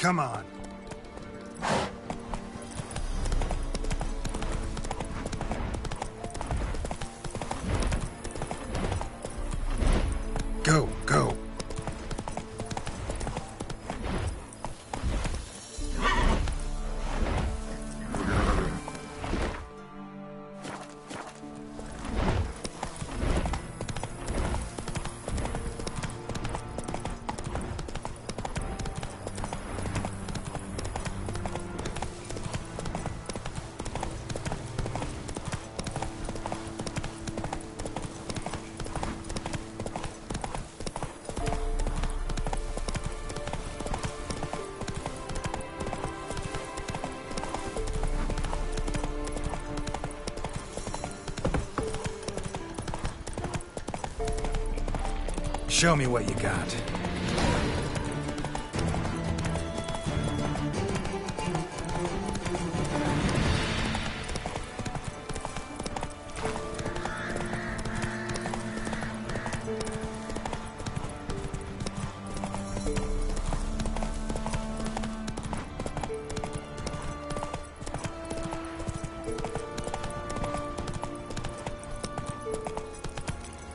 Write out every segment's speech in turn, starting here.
Come on. Go, go. Show me what you got.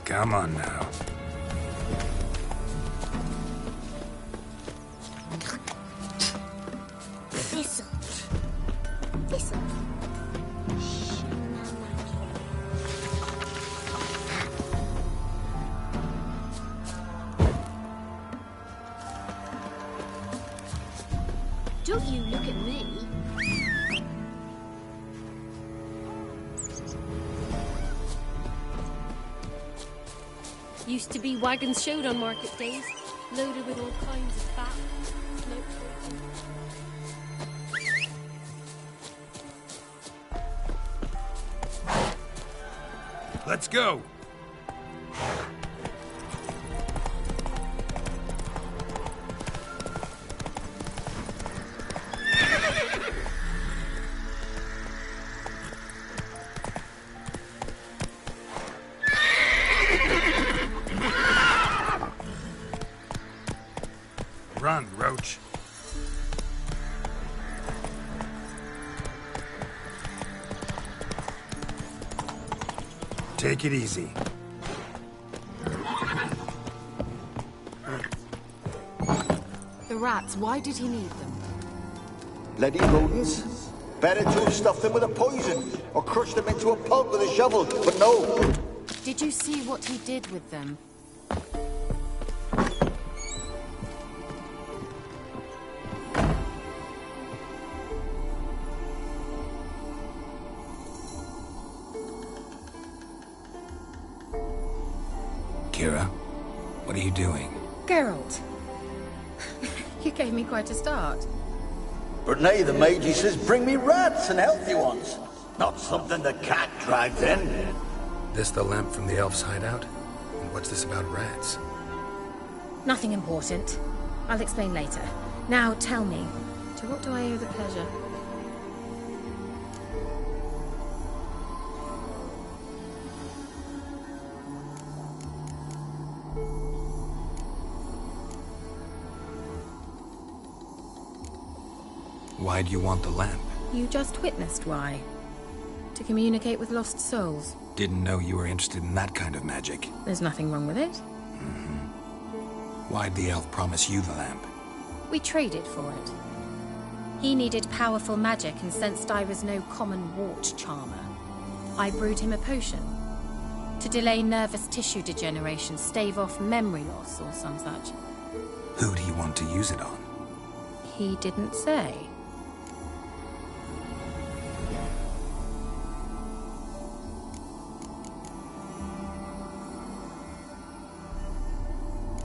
Come on now. Don't you look at me. Used to be wagons showed on market days, loaded with all kinds of fat, smoked. Let's go. Run, Roach. Take it easy. The rats, why did he need them? Bloody rodents. Better to have stuffed them with a poison, or crushed them into a pulp with a shovel, but no. Did you see what he did with them? Kira, what are you doing? Geralt. You gave me quite a start. But nay, the mage says, bring me rats and healthy ones. Not something the cat dragged in. This the lamp from the elf's hideout? And what's this about rats? Nothing important. I'll explain later. Now tell me, to what do I owe the pleasure? Why do you want the lamp? You just witnessed why. To communicate with lost souls. Didn't know you were interested in that kind of magic. There's nothing wrong with it. Why'd the elf promise you the lamp? We traded for it. He needed powerful magic and sensed I was no common wart charmer. I brewed him a potion. To delay nervous tissue degeneration, stave off memory loss or some such. Who do you want to use it on? He didn't say.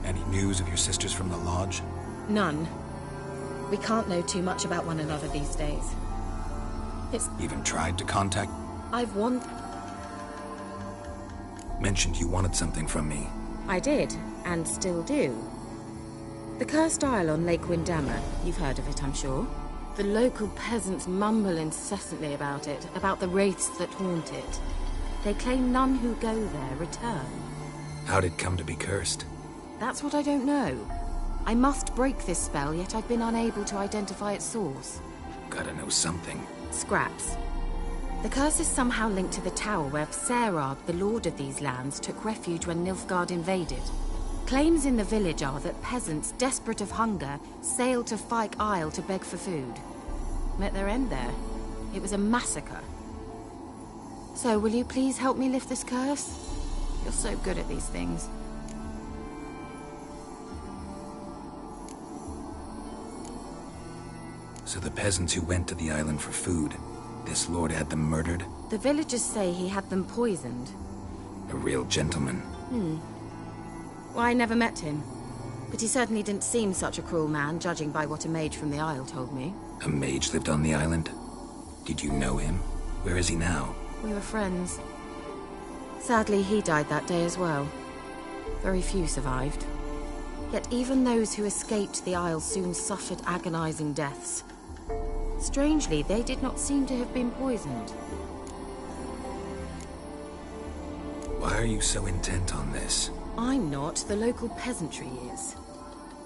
Any news of your sisters from the lodge? None. We can't know too much about one another these days. It's... Even tried to contact? Mentioned you wanted something from me. I did, and still do. The Cursed Isle on Lake Windammer, you've heard of it, I'm sure. The local peasants mumble incessantly about it, about the wraiths that haunt it. They claim none who go there return. How'd it come to be cursed? That's what I don't know. I must break this spell, yet I've been unable to identify its source. Gotta know something. Scraps. The curse is somehow linked to the tower where Serad, the lord of these lands, took refuge when Nilfgaard invaded. Claims in the village are that peasants, desperate of hunger, sailed to Fyke Isle to beg for food. Met their end there. It was a massacre. So, will you please help me lift this curse? You're so good at these things. So the peasants who went to the island for food, this lord had them murdered? The villagers say he had them poisoned. A real gentleman. Well, I never met him. But he certainly didn't seem such a cruel man, judging by what a mage from the Isle told me. A mage lived on the island? Did you know him? Where is he now? We were friends. Sadly, he died that day as well. Very few survived. Yet even those who escaped the Isle soon suffered agonizing deaths. Strangely, they did not seem to have been poisoned. Why are you so intent on this? I'm not, the local peasantry is.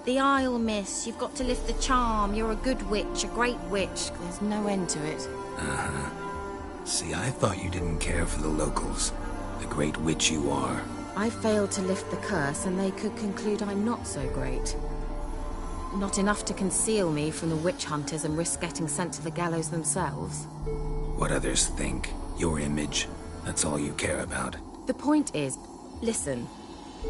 The Isle, miss, you've got to lift the charm. You're a good witch, a great witch. There's no end to it. Uh-huh. See, I thought you didn't care for the locals. The great witch you are. I failed to lift the curse, and they could conclude I'm not so great. Not enough to conceal me from the witch hunters and risk getting sent to the gallows themselves. What others think, your image, that's all you care about. The point is, listen,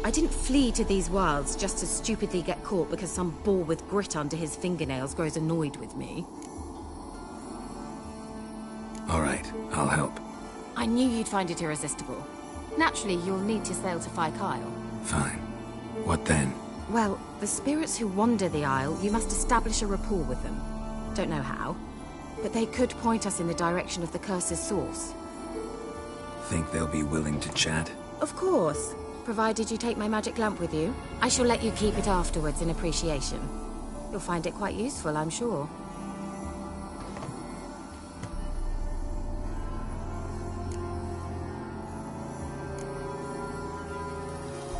I didn't flee to these wilds just to stupidly get caught because some boar with grit under his fingernails grows annoyed with me. All right, I'll help. I knew you'd find it irresistible. Naturally, you'll need to sail to Fyke Isle. Fine. What then? Well, the spirits who wander the Isle, you must establish a rapport with them. Don't know how, but they could point us in the direction of the curse's source. Think they'll be willing to chat? Of course, provided you take my magic lamp with you. I shall let you keep it afterwards in appreciation. You'll find it quite useful, I'm sure.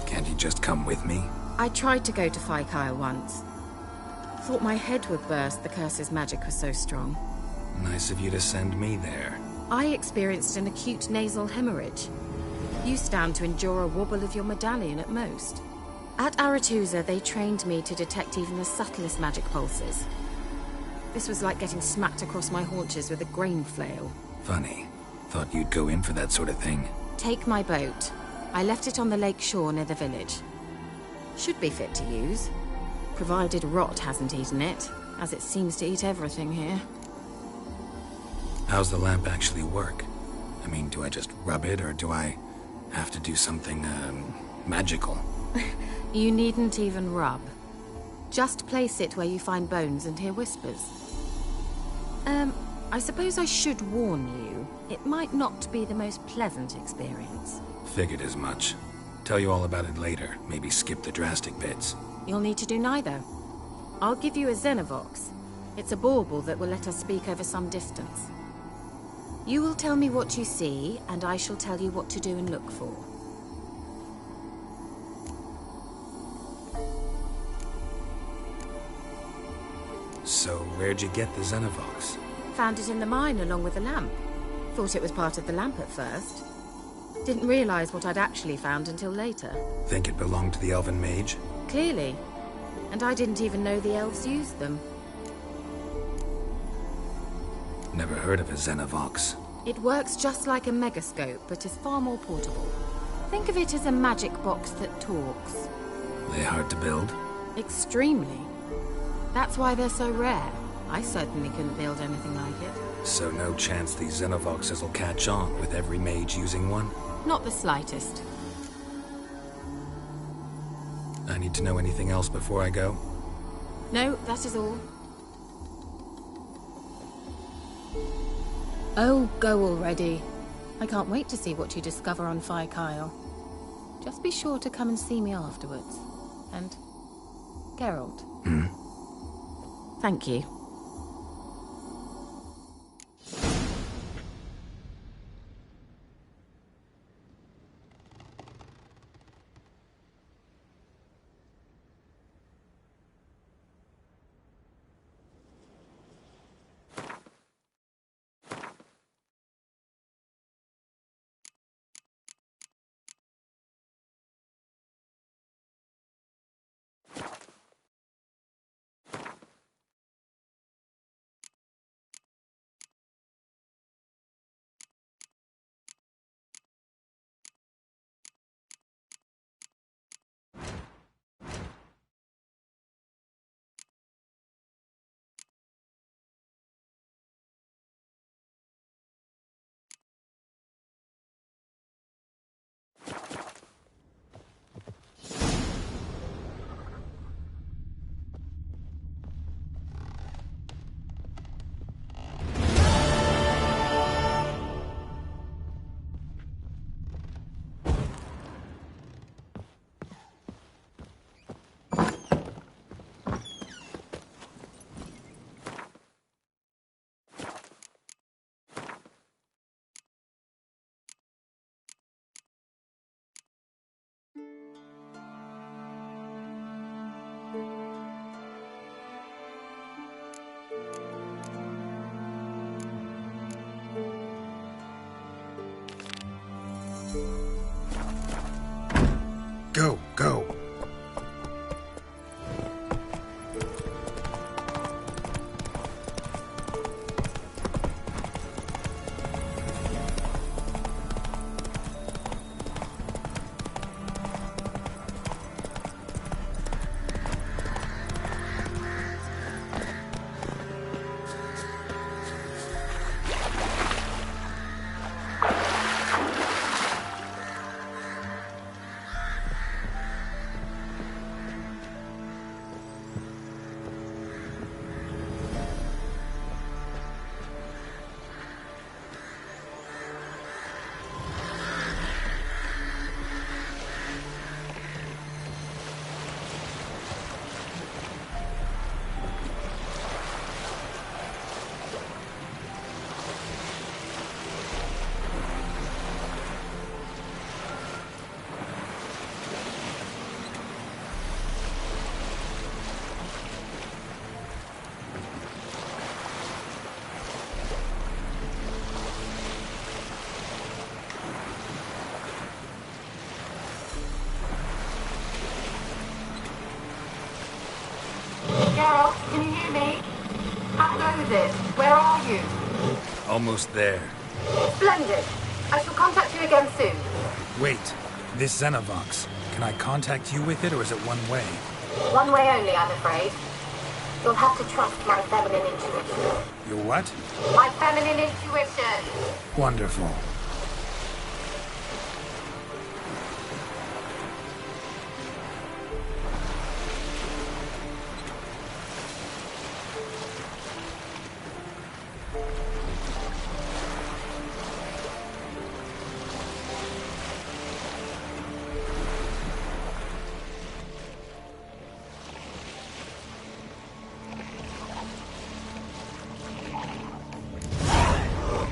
Can't you just come with me? I tried to go to Fyke Isle once. Thought my head would burst, the curse's magic was so strong. Nice of you to send me there. I experienced an acute nasal hemorrhage. You stand to endure a wobble of your medallion at most. At Aretusa, they trained me to detect even the subtlest magic pulses. This was like getting smacked across my haunches with a grain flail. Funny. Thought you'd go in for that sort of thing. Take my boat. I left it on the lake shore near the village. Should be fit to use, provided rot hasn't eaten it, as it seems to eat everything here. How's the lamp actually work? I mean, do I just rub it, or do I have to do something, magical? You needn't even rub. Just place it where you find bones and hear whispers. I suppose I should warn you, it might not be the most pleasant experience. Figured as much. Tell you all about it later. Maybe skip the drastic bits. You'll need to do neither. I'll give you a Xenovox. It's a bauble that will let us speak over some distance. You will tell me what you see, and I shall tell you what to do and look for. So, where'd you get the Xenovox? Found it in the mine along with the lamp. Thought it was part of the lamp at first. Didn't realize what I'd actually found until later. Think it belonged to the elven mage? Clearly. And I didn't even know the elves used them. Never heard of a Xenovox. It works just like a megascope, but is far more portable. Think of it as a magic box that talks. They hard to build? Extremely. That's why they're so rare. I certainly couldn't build anything like it. So no chance these Xenovoxes will catch on with every mage using one? Not the slightest. I need to know anything else before I go? No, that is all. Oh, go already. I can't wait to see what you discover on Fyke Isle. Just be sure to come and see me afterwards. And Geralt. Thank you. Go, go. Geralt, can you hear me? How close is it? Where are you? Almost there. Splendid. I shall contact you again soon. Wait, this Xenovox. Can I contact you with it, or is it one way? One way only, I'm afraid. You'll have to trust my feminine intuition. Your what? My feminine intuition! Wonderful.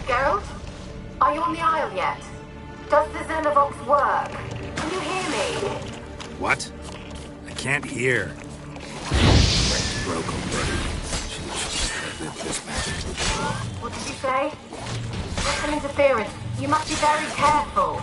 Geralt? Are you on the Isle yet? Does the Xenovox work? Can you hear me? What? I can't hear. Broke already. This magic. What did you say? There's some interference. You must be very careful.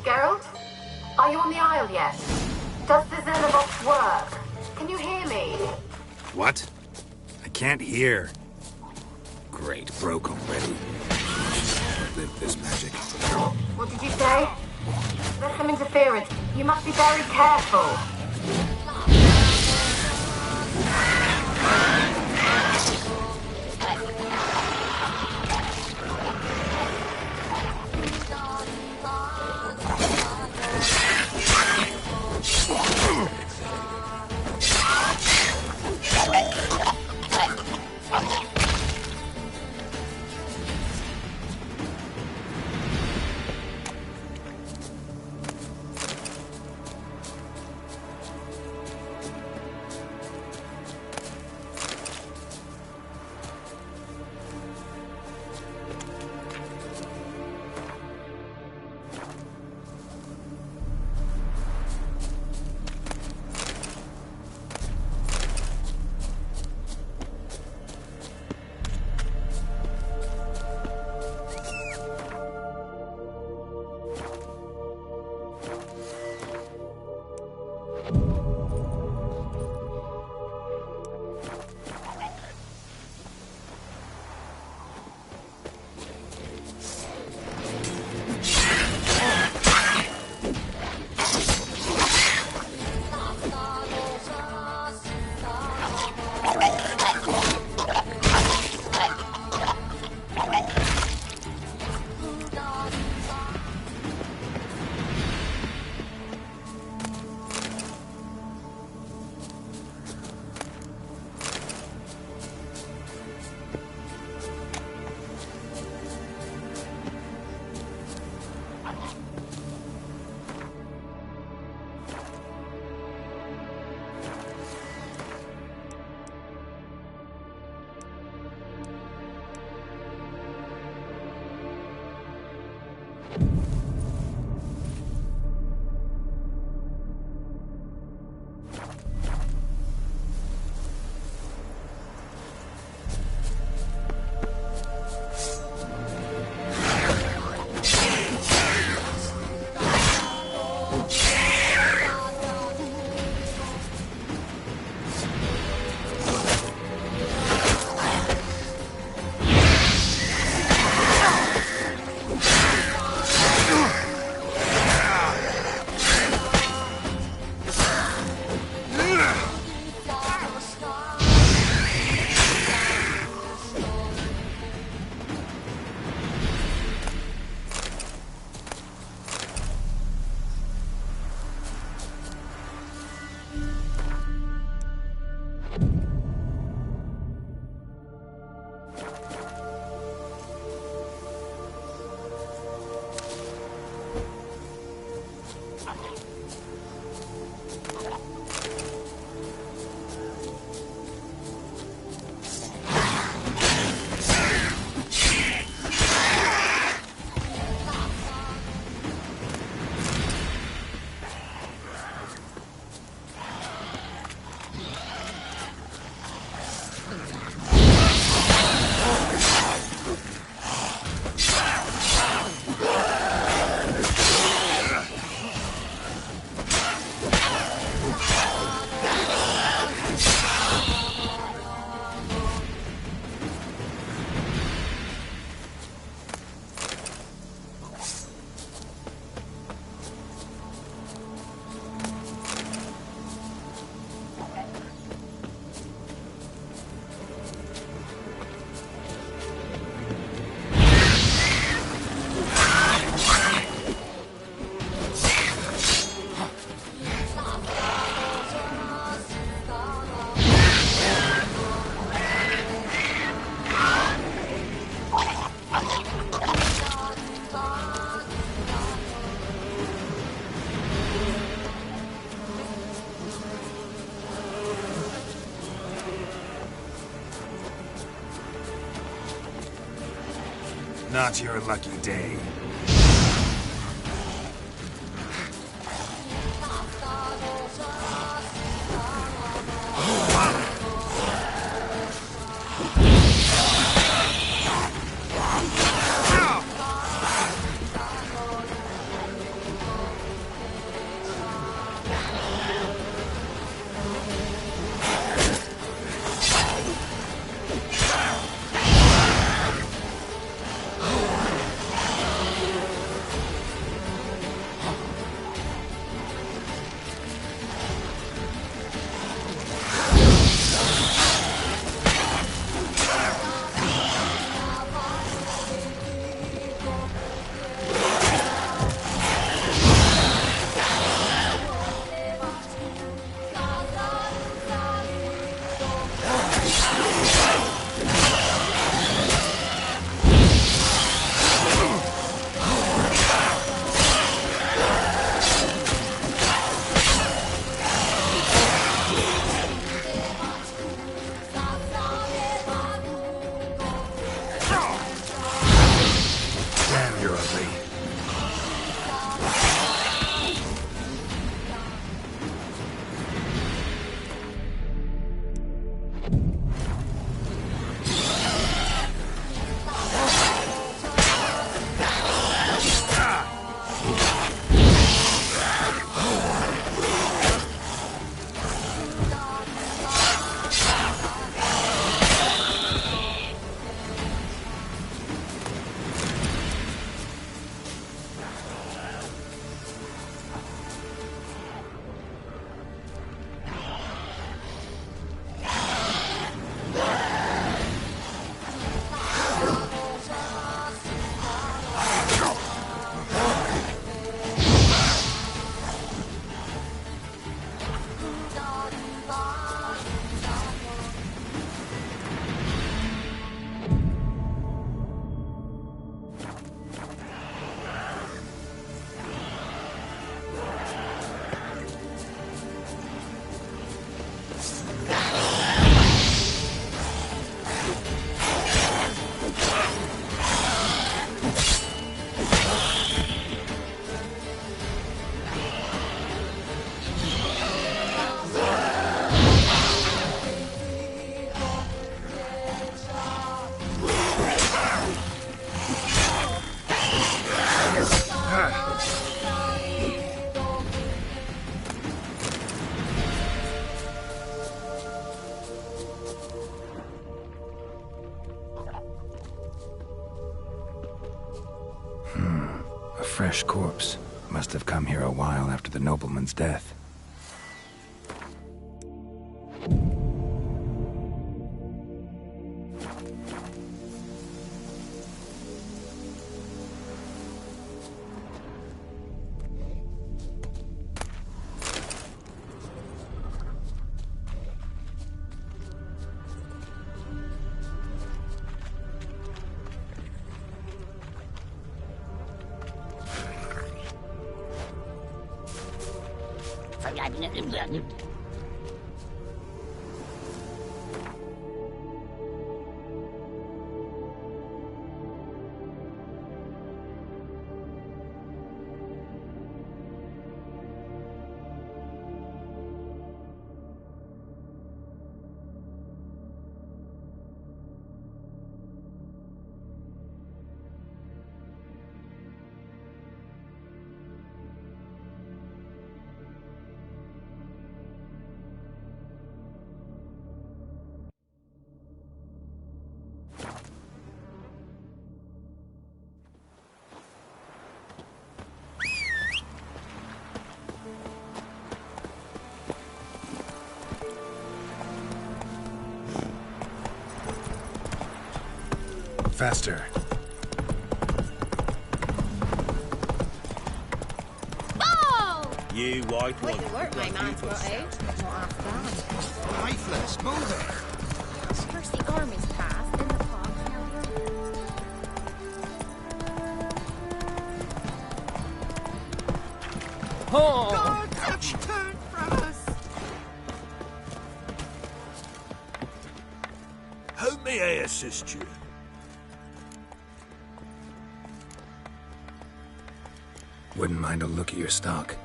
Geralt? Are you on the Isle yet? Does the Xenovox work? Can you hear me? What? I can't hear. Great, broke already. Live this magic. What did you say? There's some interference. You must be very careful. not your lucky day. A fresh corpse. Must have come here a while after the nobleman's death. Faster. Oh! You white one. Quick work, my man, Grotto. Not after that. Lifeless, move it. First the army's passed, then the fog, now the others. Oh! Gods have turned from us! How may I assist you? Wouldn't mind a look at your stock.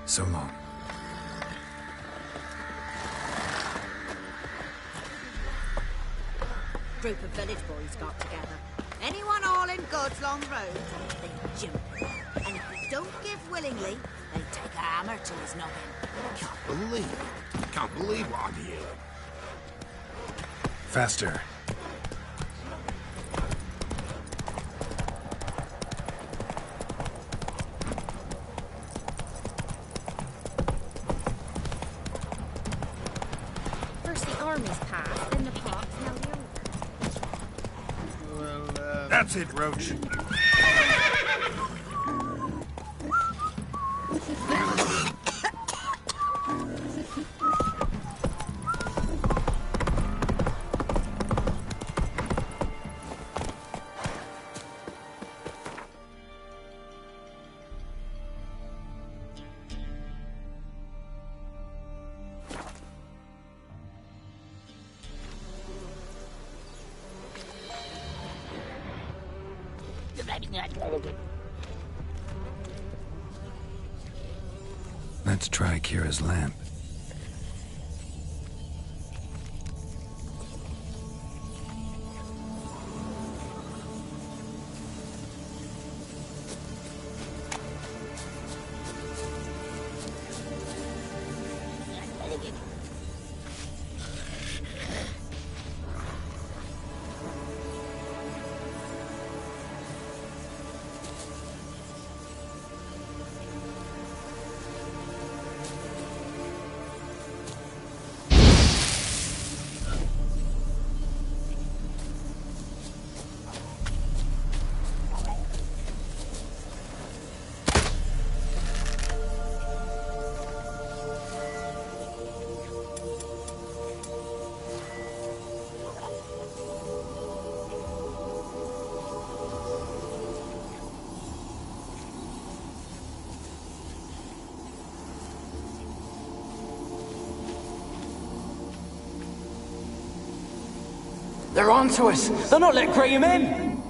So long. Group of village boys got together. Anyone hauling goods long road, they jump. And if they don't give willingly, they take a hammer to his noggin. Can't believe what I'm hearing. Faster. First the armies passed, then the parks, now the over. That's it, Roach. Let's try Kira's lamp. They're onto us! They're not letting Graham in!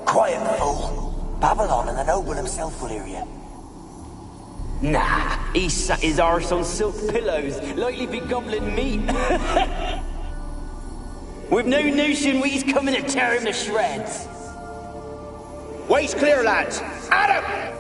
Quiet, fool. Babylon and the noble himself will hear you. Nah, he sat his arse on silk pillows, likely be gobbling meat. We've no notion he's coming to tear him to shreds. Way's clear, lads. Adam!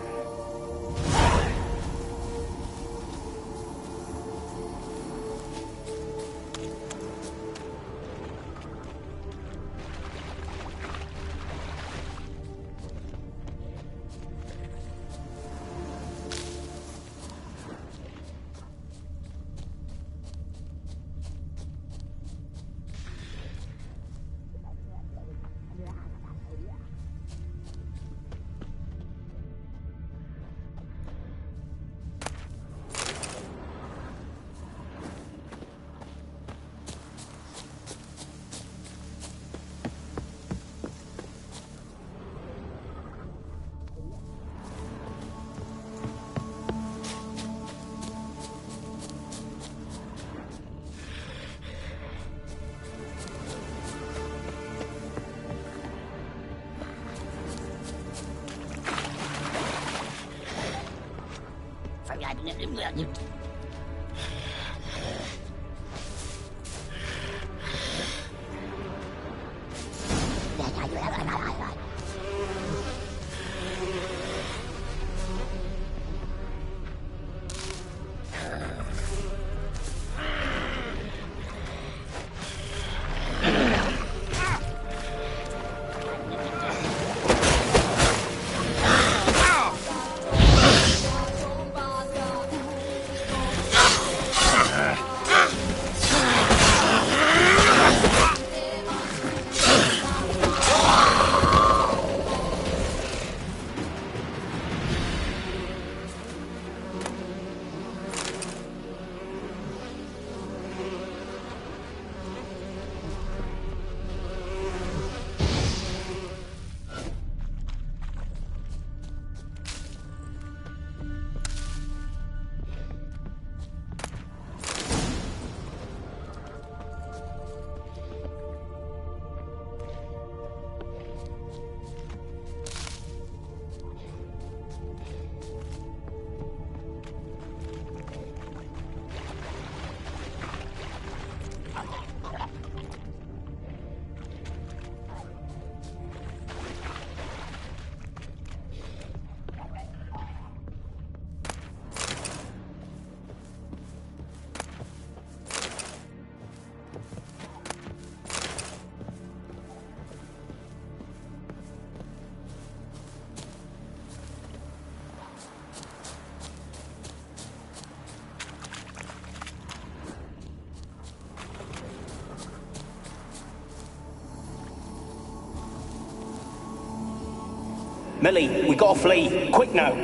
Millie, we gotta flee. Quick now.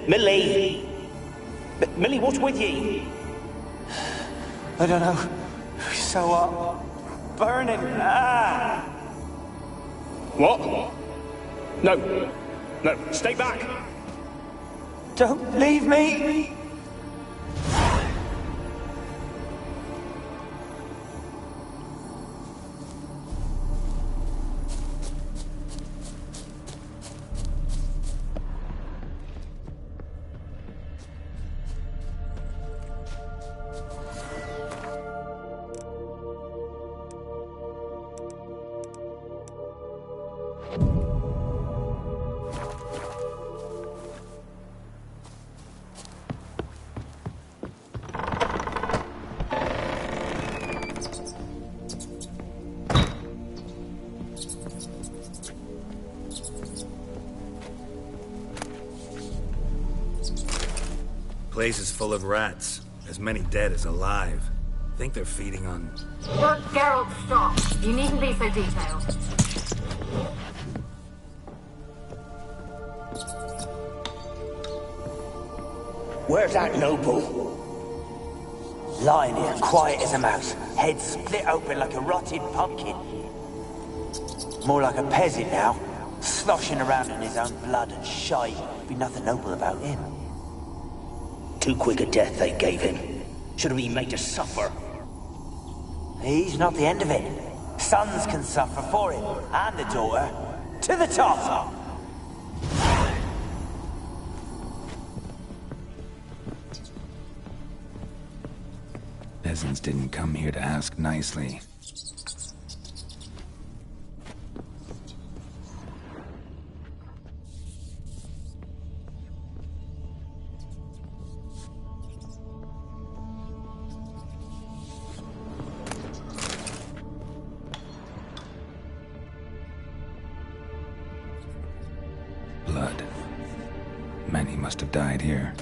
Millie! Millie, what's with ye? I don't know. So burning. Ah! What? No. No, stay back. Don't leave me! Place is full of rats. As many dead as alive. Think they're feeding on... Look, Geralt, stop. You needn't be so detailed. Where's that noble? Lying here, quiet as a mouse, head split open like a rotted pumpkin. More like a peasant now, sloshing around in his own blood and shite. Be nothing noble about him. Too quick a death they gave him. Should have been made to suffer. He's not the end of it. Sons can suffer for him, and the daughter. To the top! Peasants didn't come here to ask nicely. Blood. Many must have died here.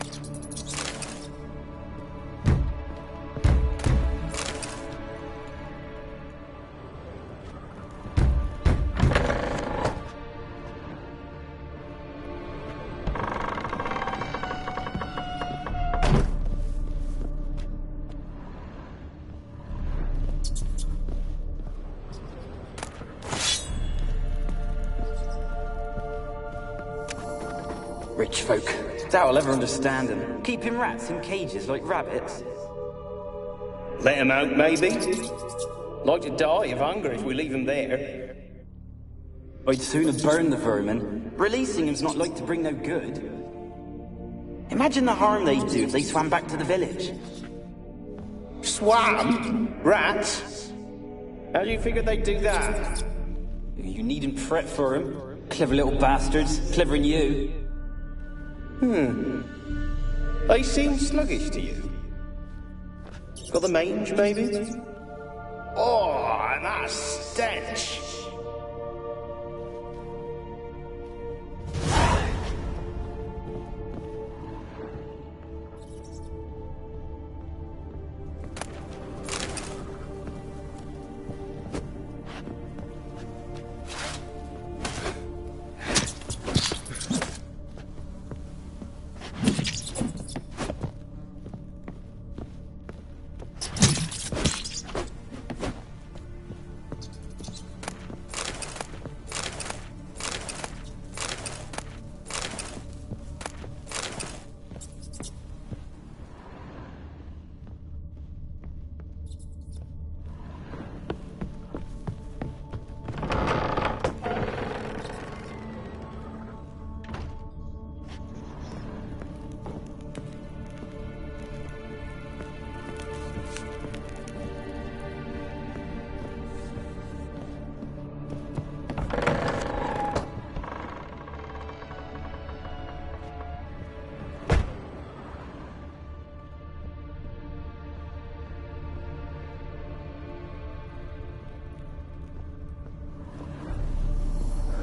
Rich folk. Doubt I'll ever understand them. Keeping rats in cages like rabbits. Let them out, maybe? Like to die of hunger if we leave them there. I'd sooner burn the vermin. Releasing them's not like to bring no good. Imagine the harm they'd do if they swam back to the village. Swam? Rats? How do you figure they'd do that? You needn't fret for them. Clever little bastards. Clever than you. They seem sluggish to you. Got the mange, maybe? Oh, and that stench!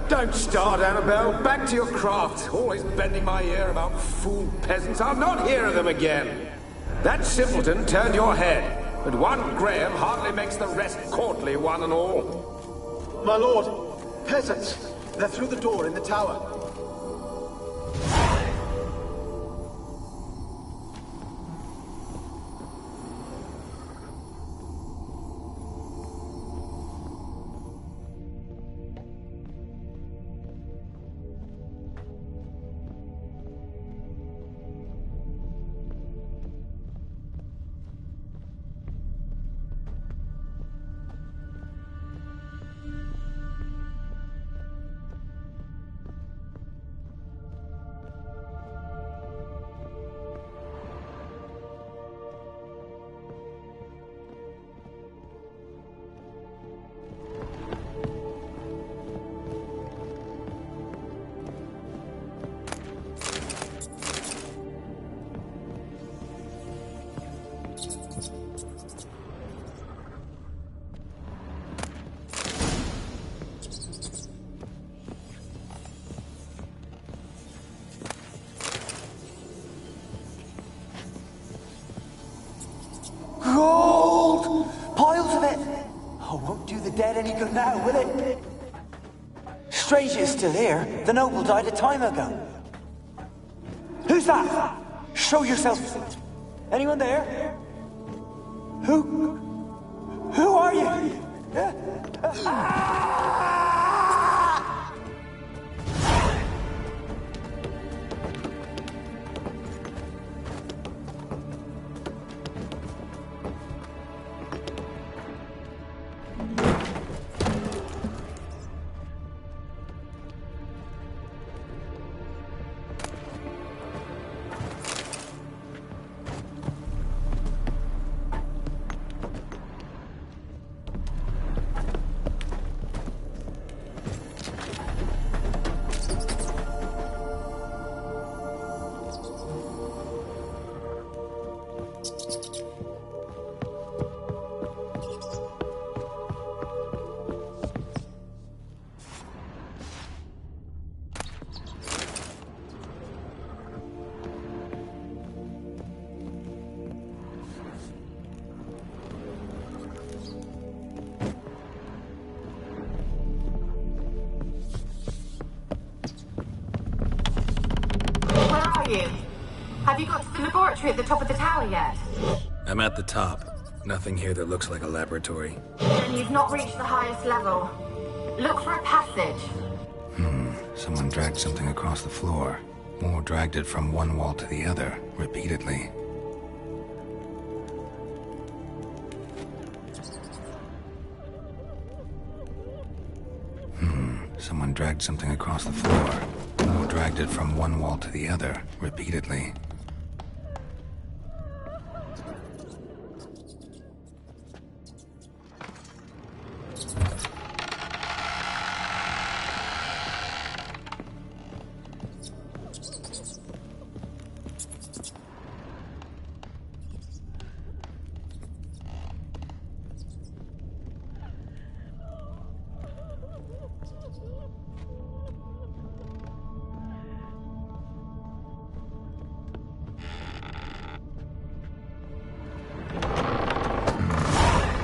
Don't start, Annabelle. Back to your craft. Always bending my ear about fool peasants. I'll not hear of them again. That simpleton turned your head, but one Graham hardly makes the rest courtly, one and all. My lord, peasants, They're through the door in the tower. Gold! Piles of it! Oh, won't do the dead any good now, will it? Strange it's still here. The noble died a time ago. Who's that? Show yourself. Anyone there? Who are you? Have you got to the laboratory at the top of the tower yet? I'm at the top. Nothing here that looks like a laboratory. Then you've not reached the highest level. Look for a passage. Someone dragged something across the floor. Or dragged it from one wall to the other, repeatedly. Someone dragged something across the floor. Or dragged it from one wall to the other, repeatedly.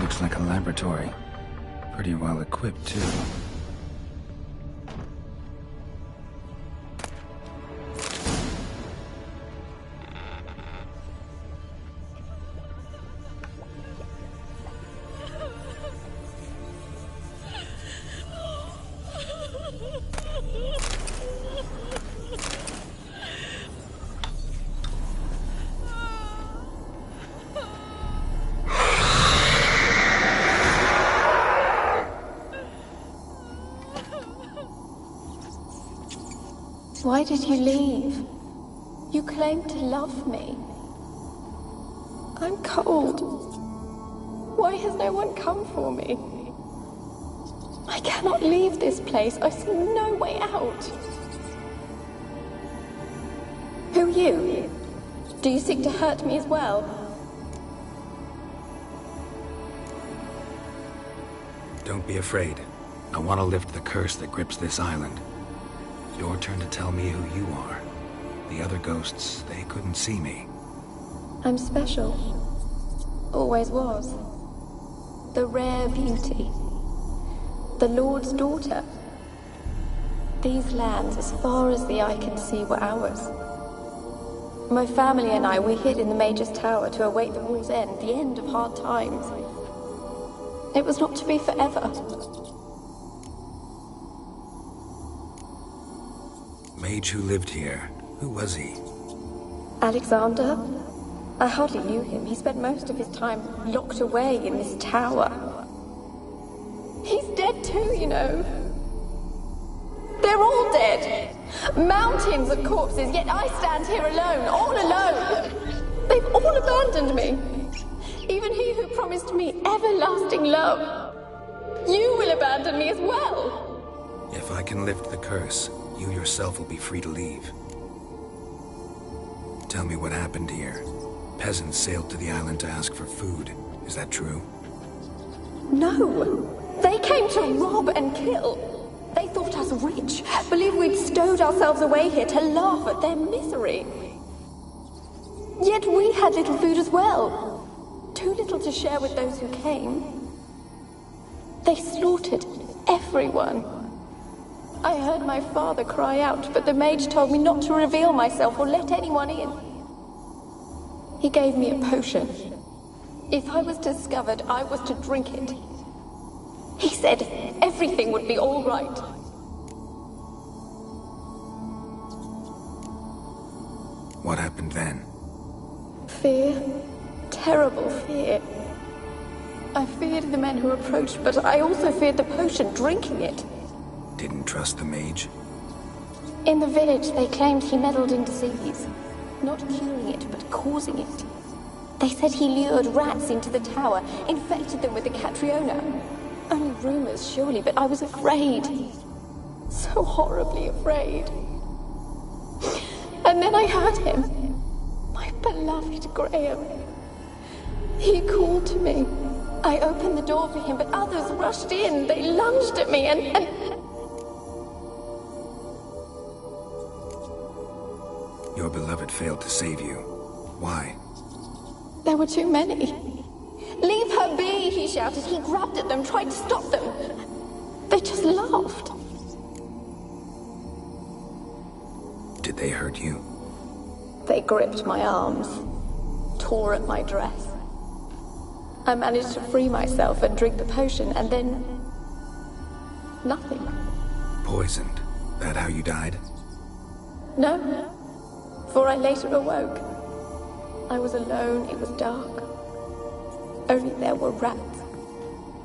Looks like a laboratory. Pretty well equipped, too. Why did you leave? You claimed to love me. I'm cold. Why has no one come for me? I cannot leave this place. I see no way out. Who are you? Do you seek to hurt me as well? Don't be afraid. I want to lift the curse that grips this island. Your turn to tell me who you are. The other ghosts, they couldn't see me. I'm special. Always was. The rare beauty. The Lord's daughter. These lands, as far as the eye can see, were ours. My family and I, we hid in the Major's Tower to await the war's end, the end of hard times. It was not to be forever. Mage who lived here. Who was he? Alexander? I hardly knew him. He spent most of his time locked away in this tower. He's dead too, you know. They're all dead. Mountains of corpses, yet I stand here alone, all alone. They've all abandoned me. Even he who promised me everlasting love. You will abandon me as well. If I can lift the curse, you yourself will be free to leave. Tell me what happened here. Peasants sailed to the island to ask for food. Is that true? No. They came to rob and kill. They thought us rich, believed we'd stowed ourselves away here to laugh at their misery. Yet we had little food as well. Too little to share with those who came. They slaughtered everyone. I heard my father cry out, but the mage told me not to reveal myself or let anyone in. He gave me a potion. If I was discovered, I was to drink it. He said everything would be all right. What happened then? Fear. Terrible fear. I feared the men who approached, but I also feared the potion, drinking it. Didn't trust the mage? In the village, they claimed he meddled in disease. Not curing it, but causing it. They said he lured rats into the tower, infected them with the Catriona. Only rumors, surely, but I was afraid. So horribly afraid. And then I heard him. My beloved Graham. He called to me. I opened the door for him, but others rushed in. They lunged at me and... Your beloved failed to save you. Why? There were too many. Leave her be, he shouted. He grabbed at them, tried to stop them. They just laughed. Did they hurt you? They gripped my arms, tore at my dress. I managed to free myself and drink the potion, and then... nothing. Poisoned? That how you died? No, for I later awoke. I was alone, it was dark. Only there were rats.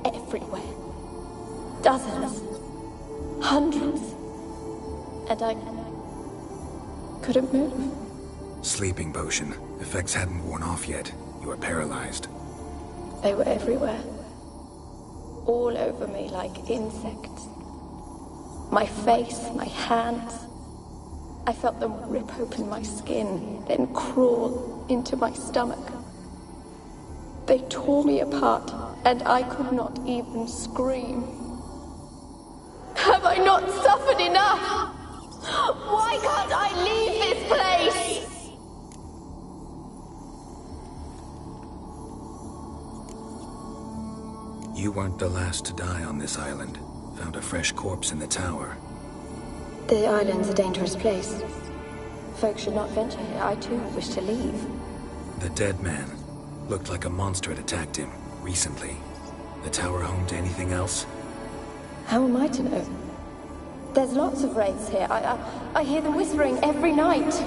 Everywhere. Dozens. Hundreds. And I couldn't move. Sleeping potion. Effects hadn't worn off yet. You were paralyzed. They were everywhere. All over me like insects. My face, my hands. I felt them rip open my skin, then crawl into my stomach. They tore me apart, and I could not even scream. Have I not suffered enough? Why can't I leave this place? You weren't the last to die on this island. Found a fresh corpse in the tower. The island's a dangerous place. Folks should not venture here. I too wish to leave. The dead man. Looked like a monster had attacked him, recently. The tower home to anything else? How am I to know? There's lots of wraiths here. I hear them whispering every night.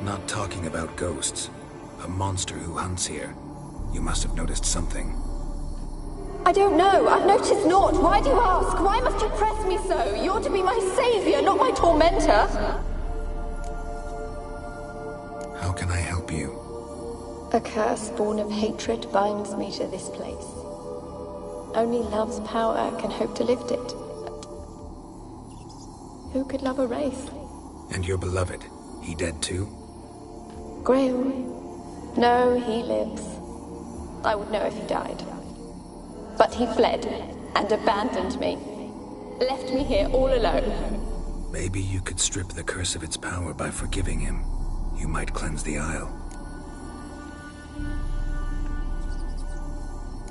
Not talking about ghosts. A monster who hunts here. You must have noticed something. I don't know. I've noticed naught. Why do you ask? Why must you press me so? You're to be my savior, not my tormentor. How can I help you? A curse born of hatred binds me to this place. Only love's power can hope to lift it. But who could love a wraith? And your beloved, he dead too? Graham? No, he lives. I would know if he died. But he fled and abandoned me. Left me here all alone. Maybe you could strip the curse of its power by forgiving him. You might cleanse the Isle.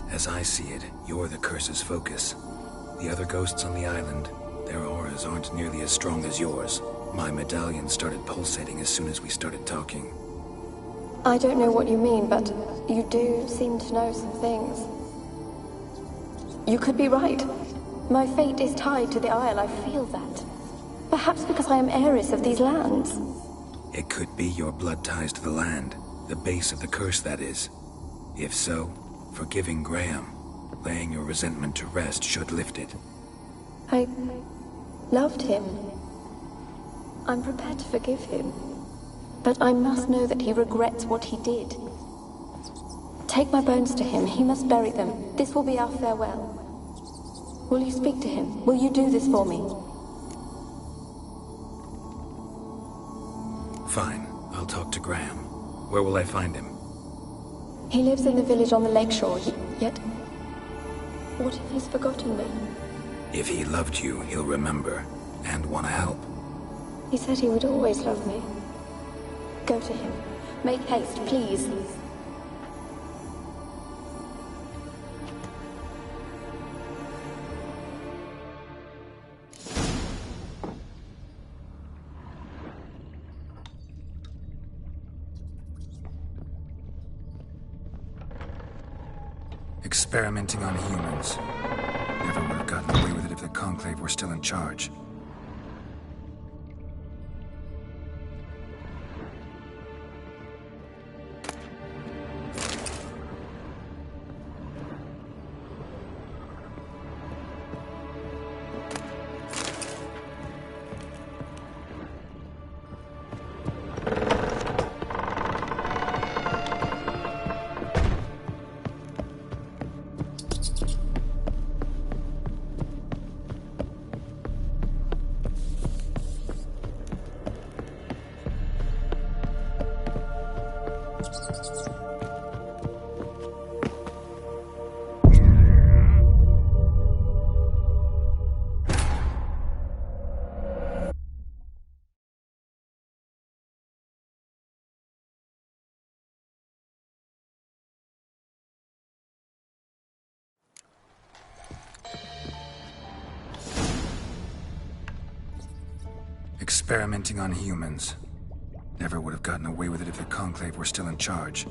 As I see it, you're the curse's focus. The other ghosts on the island, Their auras aren't nearly as strong as yours. My medallion started pulsating as soon as we started talking. I don't know what you mean, but you do seem to know some things. You could be right. My fate is tied to the Isle, I feel that. Perhaps because I am heiress of these lands. It could be your blood ties to the land. The base of the curse, that is. If so, forgiving Graham, laying your resentment to rest, should lift it. I loved him. I'm prepared to forgive him. But I must know that he regrets what he did. Take my bones to him. He must bury them. This will be our farewell. Will you speak to him? Will you do this for me? Fine. I'll talk to Graham. Where will I find him? He lives in the village on the lakeshore, yet... What if he's forgotten me? If he loved you, he'll remember, and want to help. He said he would always love me. Go to him. Make haste, please. Experimenting on humans. Never would have gotten away with it if the Conclave were still in charge. Experimenting on humans. Never would have gotten away with it if the Conclave were still in charge.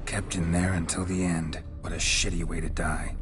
Kept in there until the end. What a shitty way to die.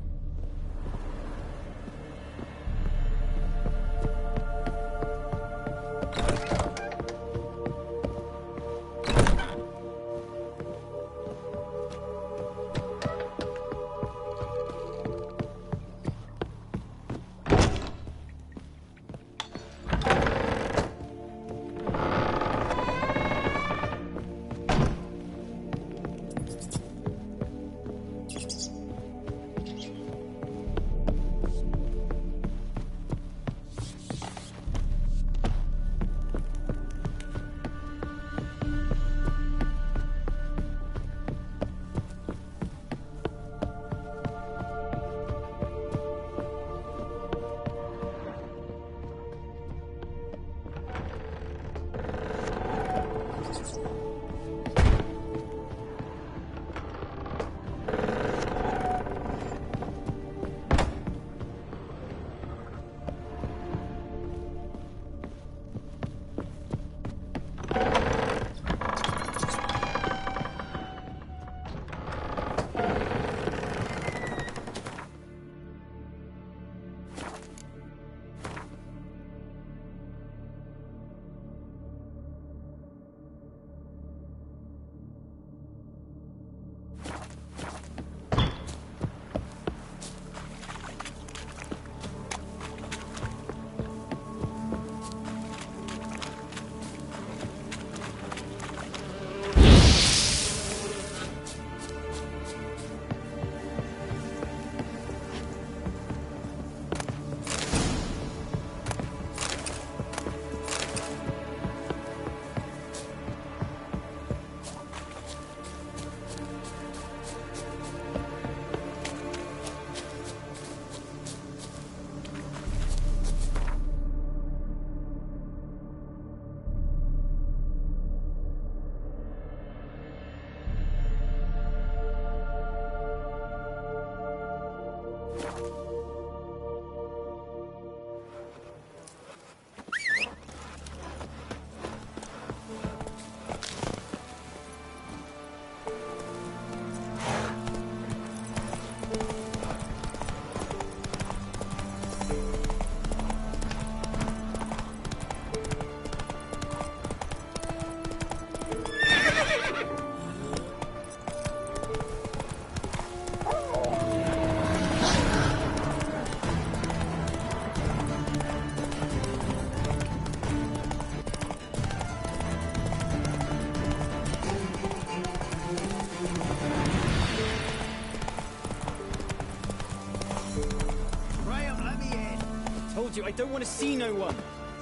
you, I don't want to see no one.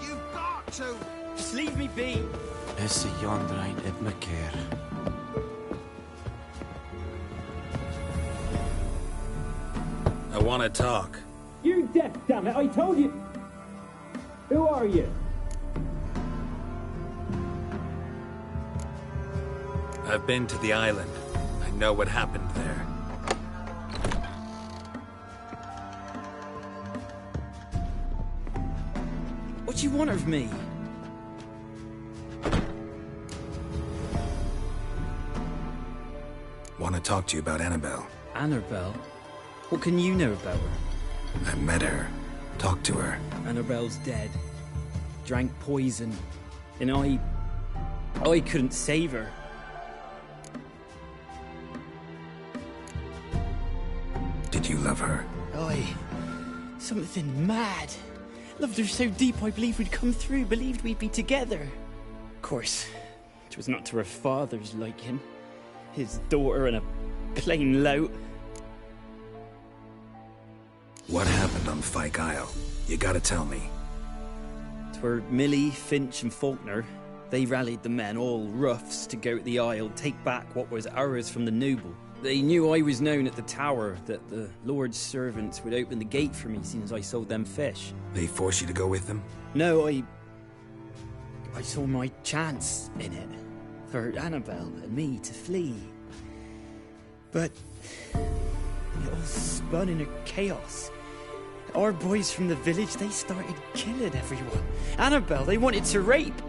You've got to! Just leave me be. Is the yondrain at my care? I want to talk. You're deaf, damn it, I told you. Who are you? I've been to the island. I know what happened there. What do you want of me? Want to talk to you about Annabelle. Annabelle? What can you know about her? I met her. Talked to her. Annabelle's dead. Drank poison. And I couldn't save her. Did you love her? Something mad. Loved her so deep I believed we'd come through, believed we'd be together. Of course, it was not to her father's liking. His daughter and a plain lout. What happened on Fyke Isle? You gotta tell me. 'Twere Millie, Finch and Faulkner. They rallied the men, all roughs, to go to the Isle, take back what was ours from the noble. They knew I was known at the tower, that the Lord's servants would open the gate for me, seeing as I sold them fish. They forced you to go with them? No, I saw my chance in it. For Annabelle and me to flee. But it all spun in a chaos. Our boys from the village, they started killing everyone. Annabelle, they wanted to rape.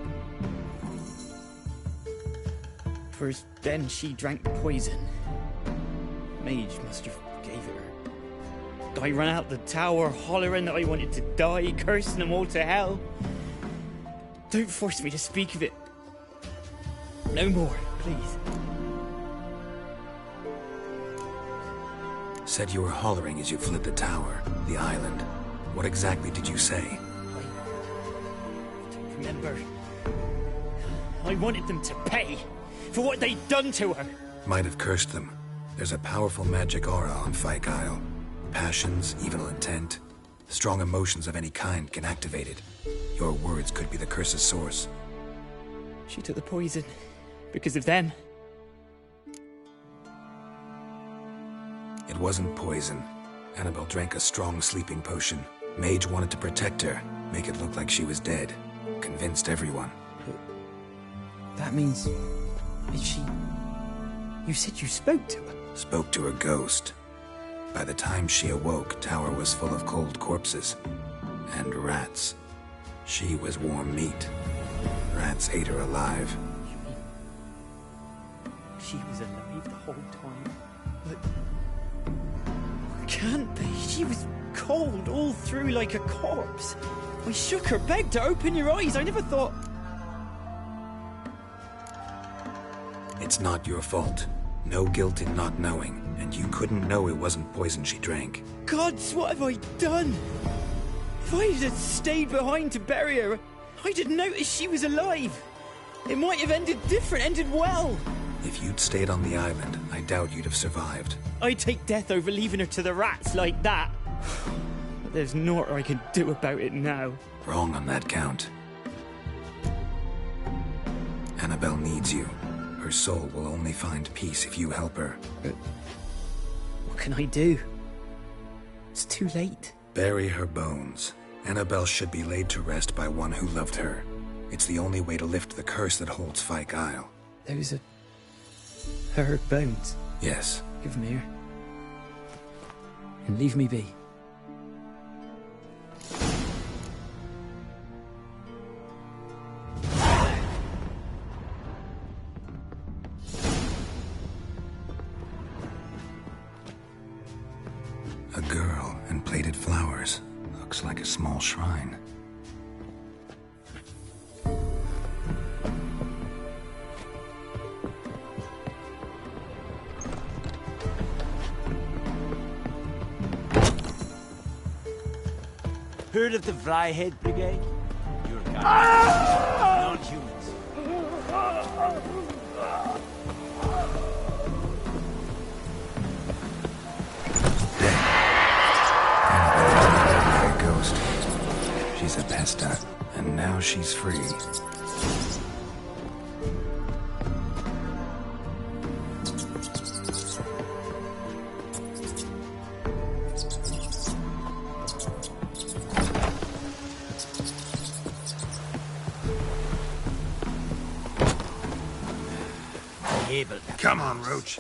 First, then she drank poison. Mage must have gave it her. I ran out the tower, hollering that I wanted to die, cursing them all to hell. Don't force me to speak of it. No more, please. Said you were hollering as you fled the tower, the island. What exactly did you say? I don't remember. I wanted them to pay for what they'd done to her. Might have cursed them. There's a powerful magic aura on Fyke Isle. Passions, evil intent, strong emotions of any kind can activate it. Your words could be the curse's source. She took the poison because of them. It wasn't poison. Annabelle drank a strong sleeping potion. Mage wanted to protect her, make it look like she was dead. Convinced everyone. That means... Is she... You said you spoke to her? Spoke to her ghost. By the time she awoke, tower was full of cold corpses. And rats. She was warm meat. Rats ate her alive. You mean... She was alive the whole time? But... Can't be. She was cold all through like a corpse. I shook her, begged her, open your eyes. I never thought... It's not your fault. No guilt in not knowing, and you couldn't know it wasn't poison she drank. Gods, what have I done? If I had stayed behind to bury her, I'd have noticed she was alive. It might have ended different, ended well. If you'd stayed on the island, I doubt you'd have survived. I'd take death over leaving her to the rats like that. But there's naught I can do about it now. Wrong on that count. Annabelle needs you. Her soul will only find peace if you help her. But what can I do? It's too late. Bury her bones. Annabelle should be laid to rest by one who loved her. It's the only way to lift the curse that holds Fyke Isle. Those are... her bones? Yes. Give them here. And leave me be. A girl and plated flowers. Looks like a small shrine. Heard of the Flyhead Brigade? Your guys. Non-humans. A ghost. she's a pesta, and now she's free. Come on, Roach.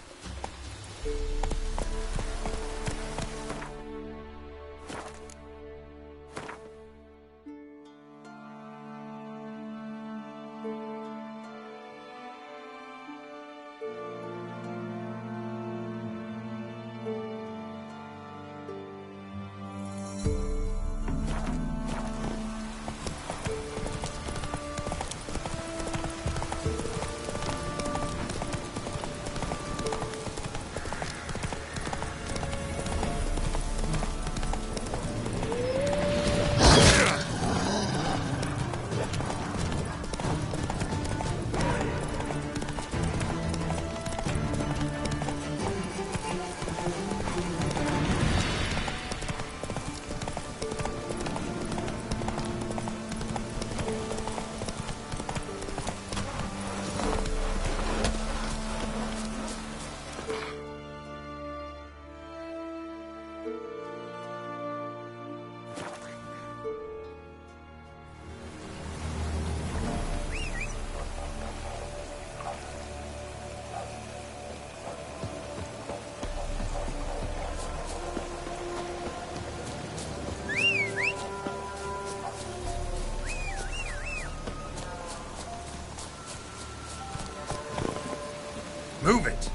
Move it!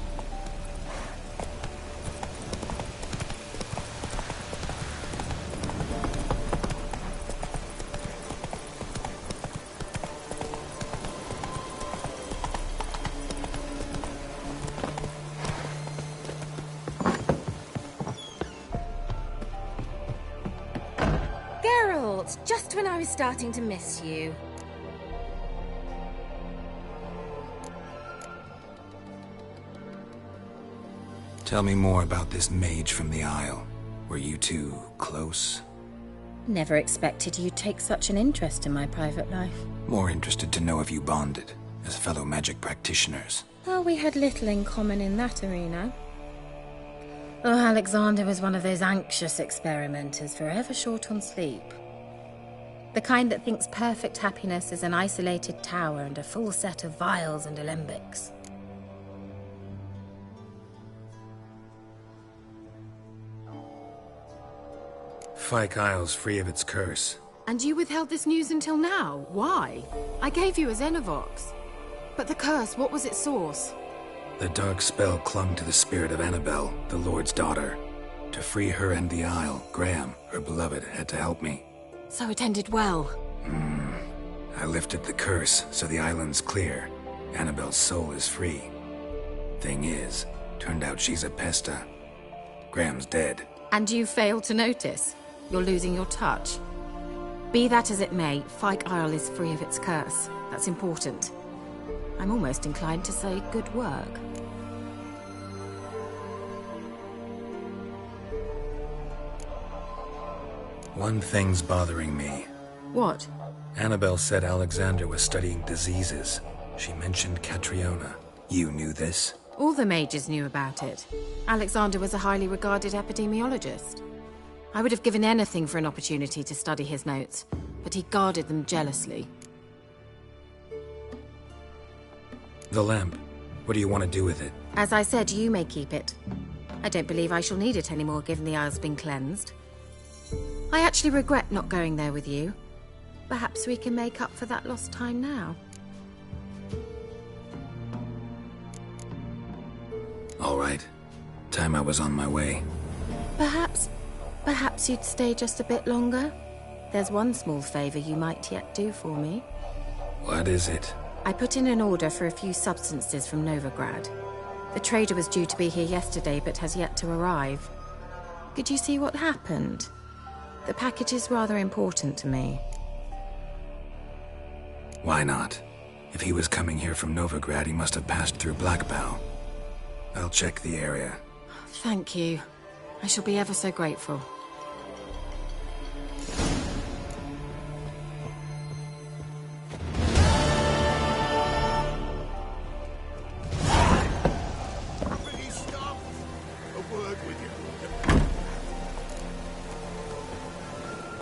Geralt, just when I was starting to miss you. Tell me more about this mage from the Isle. Were you two close? Never expected you'd take such an interest in my private life. More interested to know if you bonded, as fellow magic practitioners. Well, we had little in common in that arena. Oh, Alexander was one of those anxious experimenters, forever short on sleep. The kind that thinks perfect happiness is an isolated tower and a full set of vials and alembics. Fyke Isle's free of its curse. And you withheld this news until now? Why? I gave you a Xenovox. But the curse, what was its source? The dark spell clung to the spirit of Annabelle, the Lord's daughter. To free her and the Isle, Graham, her beloved, had to help me. So it ended well. I lifted the curse, so the island's clear. Annabelle's soul is free. Thing is, turned out she's a pesta. Graham's dead. And you failed to notice? You're losing your touch. Be that as it may, Fyke Isle is free of its curse. That's important. I'm almost inclined to say good work. One thing's bothering me. What? Annabelle said Alexander was studying diseases. She mentioned Catriona. You knew this? All the mages knew about it. Alexander was a highly regarded epidemiologist. I would have given anything for an opportunity to study his notes, but he guarded them jealously. The lamp. What do you want to do with it? As I said, you may keep it. I don't believe I shall need it anymore, given the Isle's been cleansed. I actually regret not going there with you. Perhaps we can make up for that lost time now. All right. Time I was on my way. Perhaps you'd stay just a bit longer? There's one small favor you might yet do for me. What is it? I put in an order for a few substances from Novigrad. The trader was due to be here yesterday, but has yet to arrive. Could you see what happened? The package is rather important to me. Why not? If he was coming here from Novigrad, he must have passed through Blackbow. I'll check the area. Thank you. I shall be ever so grateful.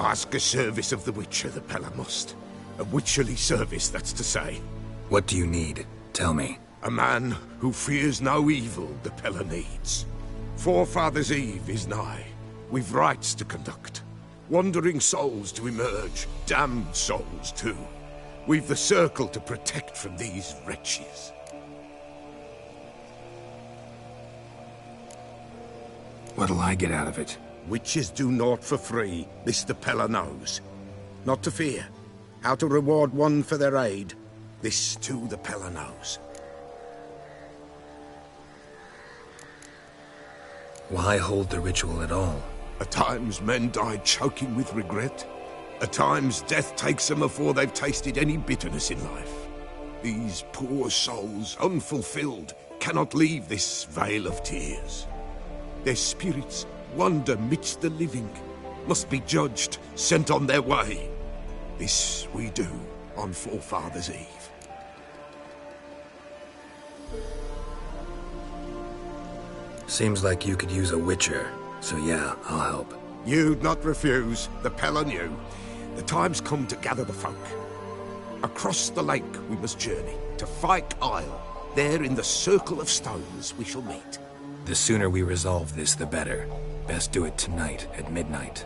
Ask a service of the Witcher, the Pella must. A witcherly service, that's to say. What do you need? Tell me. A man who fears no evil the Pella needs. Forefathers' Eve is nigh. We've rites to conduct. Wandering souls to emerge. Damned souls, too. We've the circle to protect from these wretches. What'll I get out of it? Witches do naught for free. This the Pella knows. Not to fear. How to reward one for their aid. This too the Pella knows. Why hold the ritual at all? At times men die choking with regret. At times death takes them before they've tasted any bitterness in life. These poor souls, unfulfilled, cannot leave this vale of tears. Their spirits wander midst the living, must be judged, sent on their way. This we do on Forefathers' Eve. Seems like you could use a witcher, so yeah, I'll help. You'd not refuse, the Pella knew. The time's come to gather the folk. Across the lake we must journey, to Fyke Isle. There in the circle of stones we shall meet. The sooner we resolve this, the better. Best do it tonight at midnight.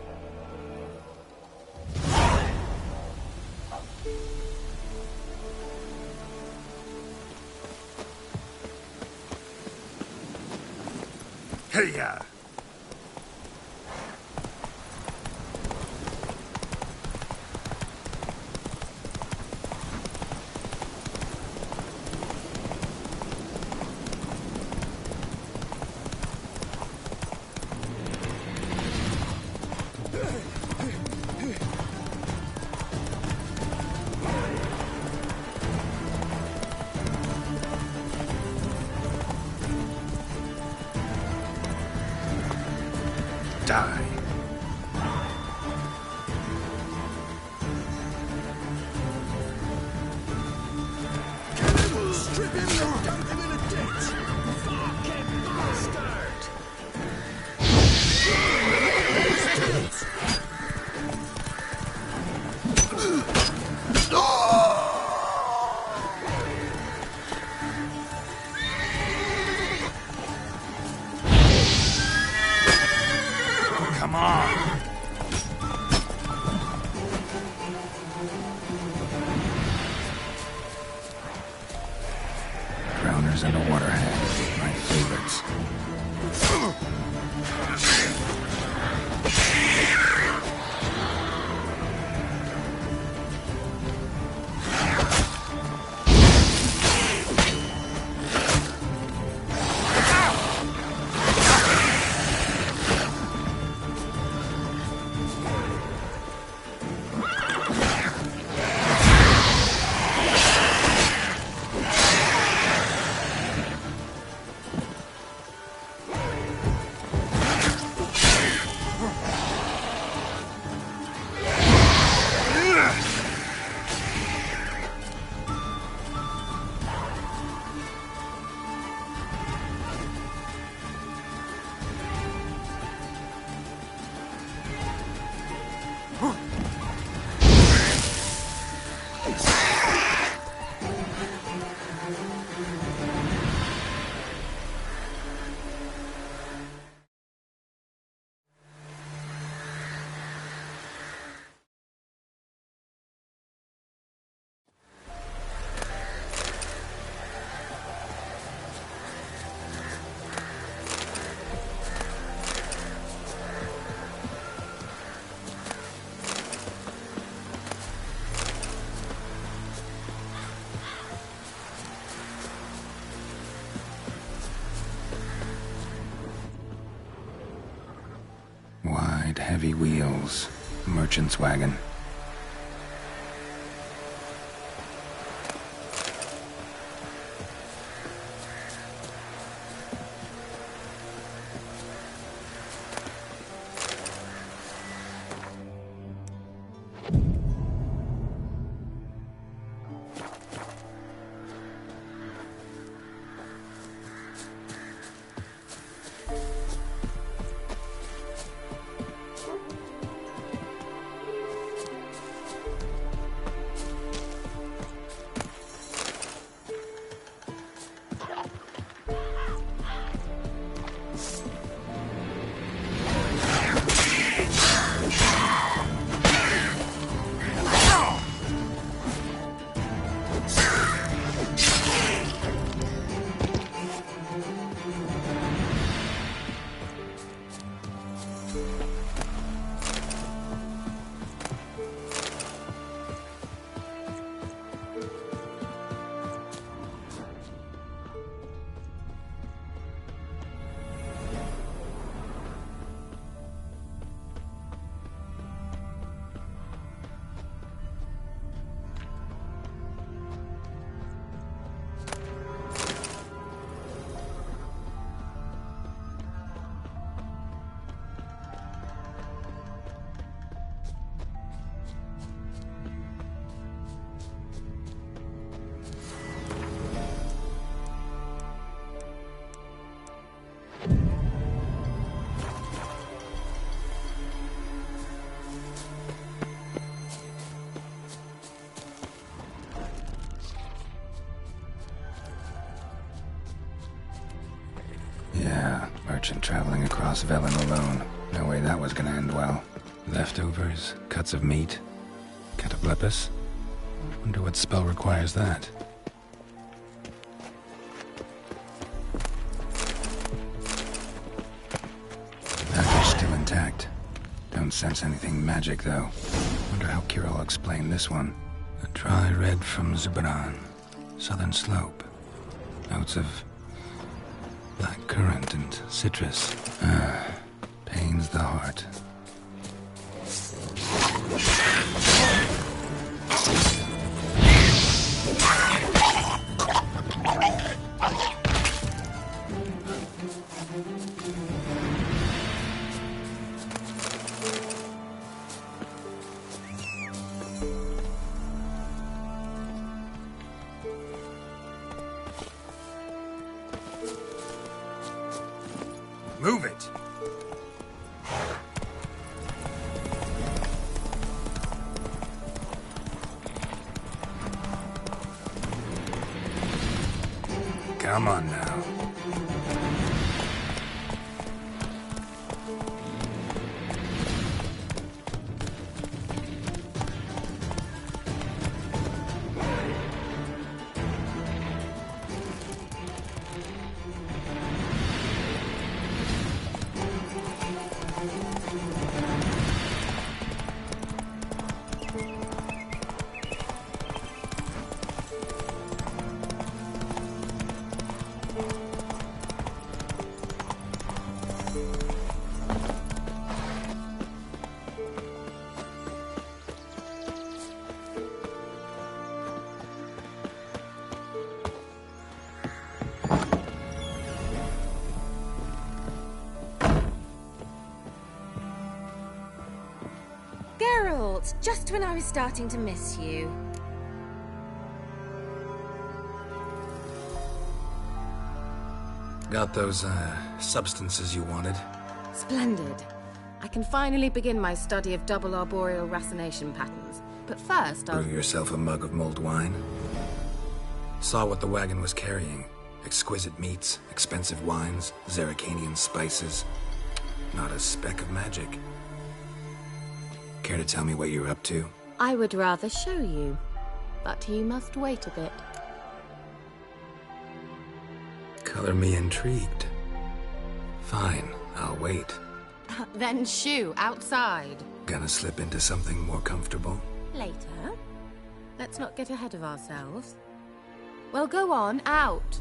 Hey-ya! Die. Strip him and dump him in a ditch! Fucking bastard! Come on! Drowners and a waterhead, my favorites. Wide, heavy wheels. Merchant's wagon. merchant traveling across Velan alone. No way that was gonna end well. Leftovers, cuts of meat, cataplepis. Wonder what spell requires that. Package still intact. Don't sense anything magic, though. Wonder how Kira will explain this one. A dry red from Zubran. Southern slope. Notes of black currant and citrus. Pains the heart. Move it! Come on now. Geralt, just when I was starting to miss you. Got those, substances you wanted? Splendid. I can finally begin my study of double arboreal racination patterns. But first, I'll... Brew yourself a mug of mulled wine. Saw what the wagon was carrying. Exquisite meats, expensive wines, Zerrikanian spices. Not a speck of magic. Care to tell me what you're up to? I would rather show you, but you must wait a bit. Color me intrigued. Fine, I'll wait. Then shoo, outside. Gonna slip into something more comfortable? Later. Let's not get ahead of ourselves. Well, go on, out.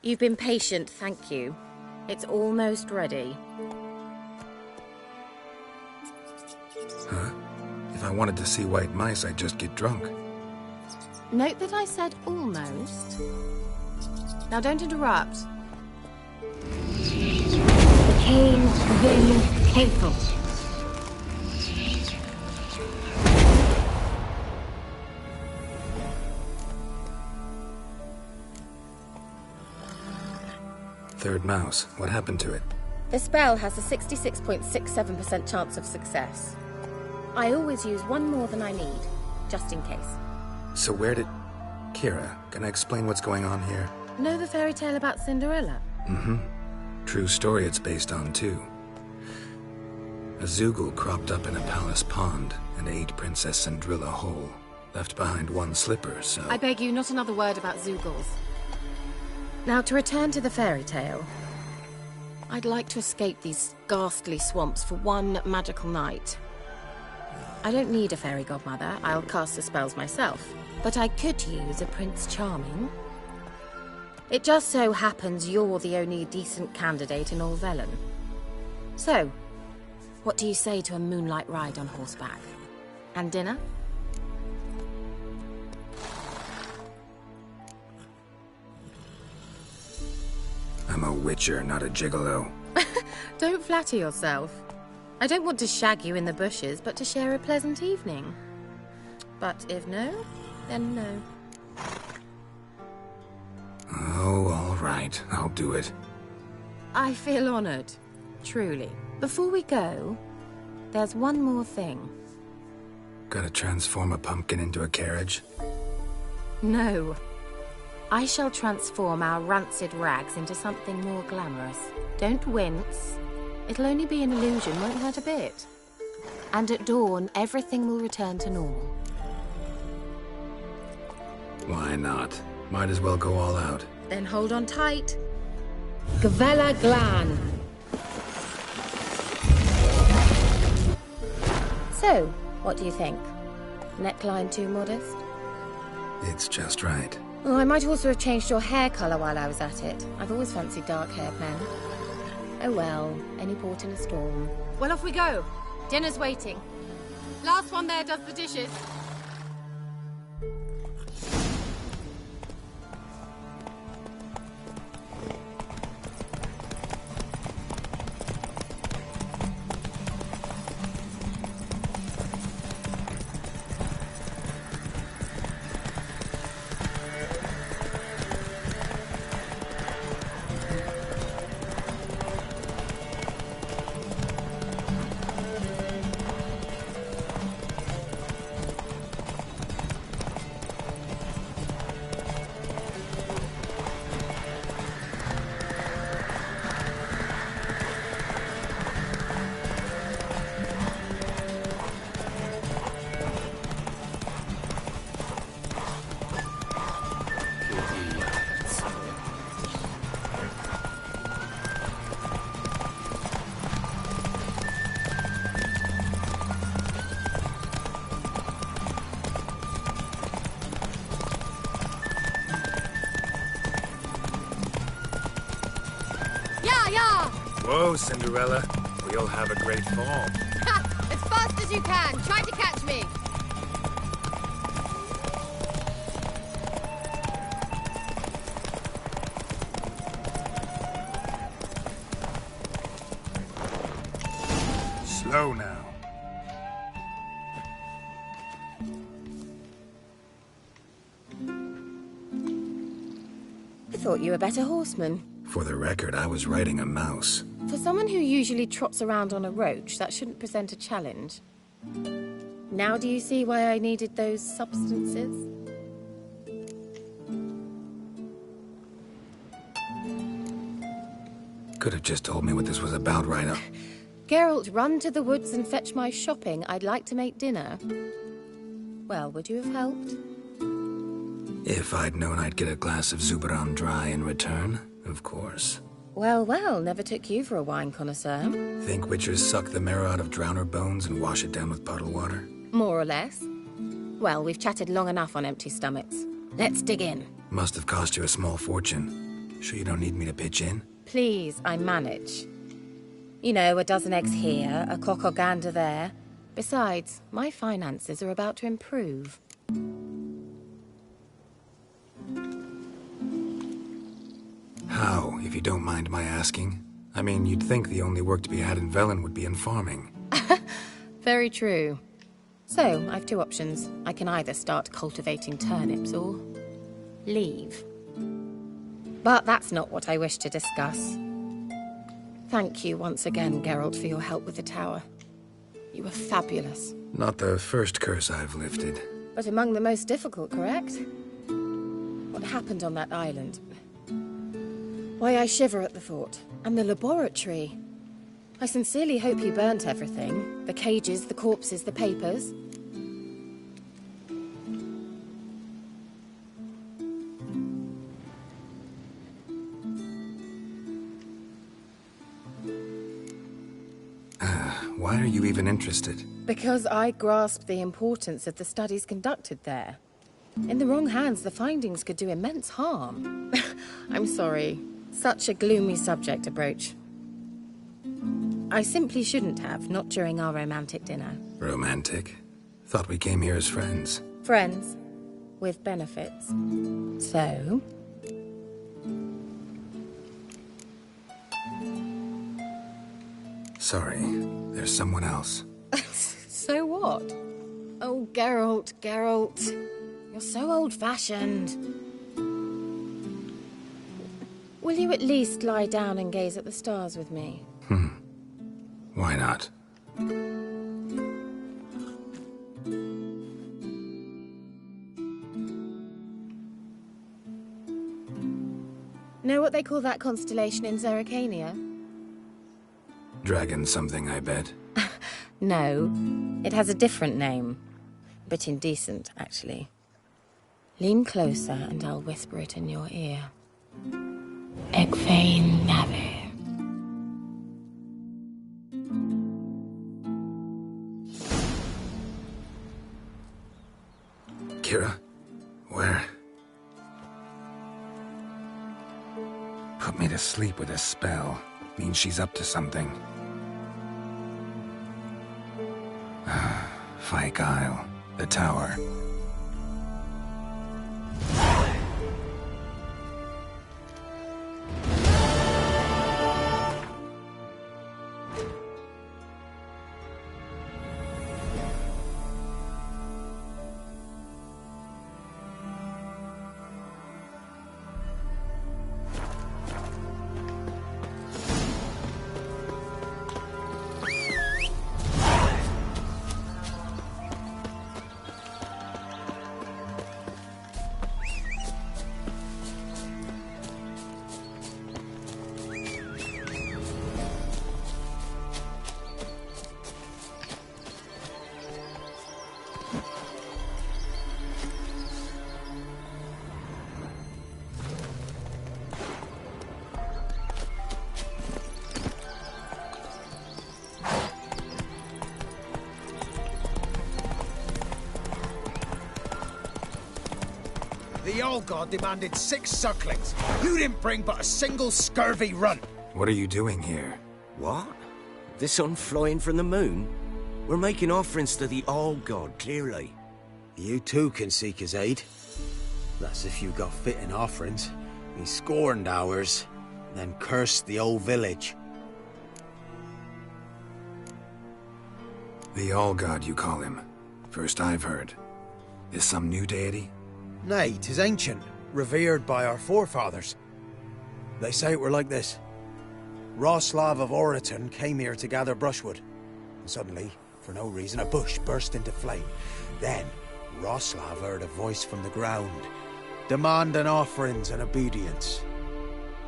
You've been patient, thank you. It's almost ready. Huh? If I wanted to see white mice, I'd just get drunk. Note that I said almost. Now don't interrupt. The Caves Vin Capel. Third mouse. What happened to it? The spell has a 66.67% chance of success. I always use one more than I need, just in case. So where did... Kira, can I explain what's going on here? Know the fairy tale about Cinderella? Mm-hmm. True story it's based on, too. A Zoogle cropped up in a palace pond and ate Princess Cinderella whole. Left behind one slipper, so... I beg you, not another word about Zoogles. Now, to return to the fairy tale. I'd like to escape these ghastly swamps for one magical night. I don't need a fairy godmother, I'll cast the spells myself. But I could use a Prince Charming. It just so happens you're the only decent candidate in all Velan. So, what do you say to a moonlight ride on horseback? And dinner? I'm a witcher, not a gigolo. Don't flatter yourself. I don't want to shag you in the bushes, but to share a pleasant evening. But if no, then no. Oh, all right. I'll do it. I feel honored. Truly. Before we go, there's one more thing. Gotta transform a pumpkin into a carriage? No. I shall transform our rancid rags into something more glamorous. Don't wince. It'll only be an illusion, won't hurt a bit. And at dawn, everything will return to normal. Why not? Might as well go all out. Then hold on tight. Gvela Glan. So, what do you think? Neckline too modest? It's just right. Oh, I might also have changed your hair colour while I was at it. I've always fancied dark-haired men. Oh well, any port in a storm. Well, off we go. Dinner's waiting. Last one there does the dishes. Whoa, Cinderella. We'll have a great fall. As fast as you can. Try to catch me. Slow now. I thought you were a better horseman. For the record, I was riding a mouse. For someone who usually trots around on a roach, that shouldn't present a challenge. Now do you see why I needed those substances? Could have just told me what this was about right up. Geralt, run to the woods and fetch my shopping. I'd like to make dinner. Well, would you have helped? If I'd known I'd get a glass of Zubaram dry in return, of course. Well, well, never took you for a wine connoisseur. Think witchers suck the marrow out of drowner bones and wash it down with puddle water? More or less. Well, we've chatted long enough on empty stomachs. Let's dig in. Must have cost you a small fortune. Sure you don't need me to pitch in? Please, I manage. You know, a dozen eggs here, a cock or gander there. Besides, my finances are about to improve. How, if you don't mind my asking? I mean, you'd think the only work to be had in Velan would be in farming. Very true. So, I've two options. I can either start cultivating turnips or leave. But that's not what I wish to discuss. Thank you once again, Geralt, for your help with the tower. You were fabulous. Not the first curse I've lifted. But among the most difficult, correct? What happened on that island? Why, I shiver at the thought. And the laboratory. I sincerely hope you burnt everything. The cages, the corpses, the papers. Why are you even interested? Because I grasp the importance of the studies conducted there. In the wrong hands, the findings could do immense harm. I'm sorry. Such a gloomy subject to broach. I simply shouldn't have, not during our romantic dinner. Romantic? Thought we came here as friends. Friends. With benefits. So... Sorry, there's someone else. So what? Oh, Geralt, Geralt. You're so old-fashioned. Will you at least lie down and gaze at the stars with me? Why not? what they call that constellation in Zerrikania? Dragon something, I bet. No, it has a different name. Bit indecent, actually. Lean closer and I'll whisper it in your ear. Egfain Nave. Kira? Where? Put me to sleep with a spell. Means she's up to something. Fyke Isle. The tower. The old god demanded 6 sucklings. You didn't bring but a single scurvy runt. What are you doing here? What? The sun flying from the moon? We're making offerings to the old god, clearly. You too can seek his aid. That's if you got fitting offerings. He scorned ours, then cursed the old village. The All-God, you call him. First I've heard. Is some new deity? Nay, 'tis ancient, revered by our forefathers. They say it were like this. Roslav of Oriton came here to gather brushwood. And suddenly, for no reason, a bush burst into flame. Then, Roslav heard a voice from the ground, demanding offerings and obedience.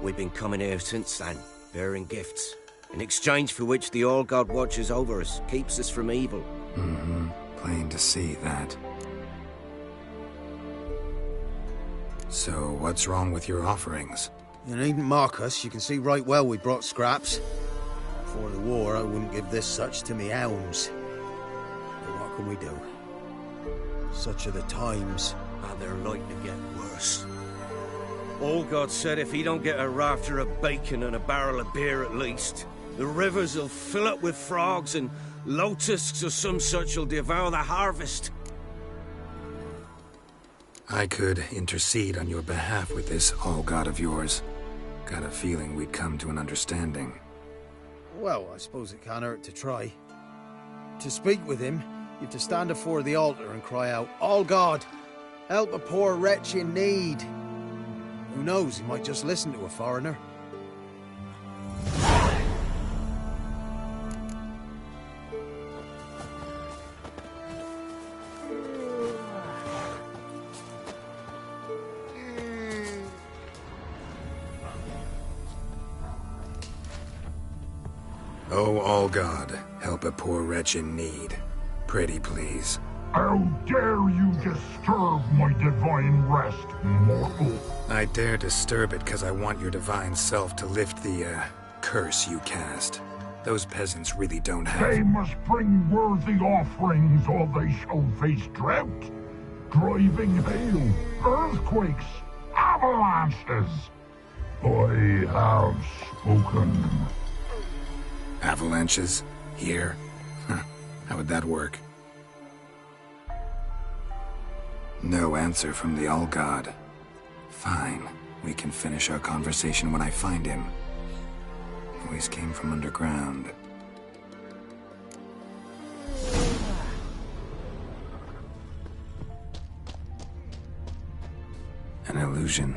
We've been coming here since then, bearing gifts, in exchange for which the All-God watches over us, keeps us from evil. Mm-hmm. Plain to see that. So, what's wrong with your offerings? You needn't mock us, you can see right well we brought scraps. Before the war, I wouldn't give this such to me hounds. But what can we do? Such are the times. And they're like to get worse. All-God said if he don't get a rafter of bacon and a barrel of beer at least, the rivers will fill up with frogs and lotuses or some such will devour the harvest. I could intercede on your behalf with this All-God of yours. Got a feeling we'd come to an understanding. Well, I suppose it can't hurt to try. To speak with him, you have to stand before the altar and cry out, "All God, help a poor wretch in need." Who knows, he might just listen to a foreigner. Oh, All-God, help a poor wretch in need. Pretty please. How dare you disturb my divine rest, mortal? I dare disturb it because I want your divine self to lift the, curse you cast. Those peasants really don't have... They must bring worthy offerings or they shall face drought, driving hail, earthquakes, avalanches. I have spoken. Avalanches? Here? Huh. How would that work? No answer from the All-God. Fine. We can finish our conversation when I find him. Voice came from underground. An illusion.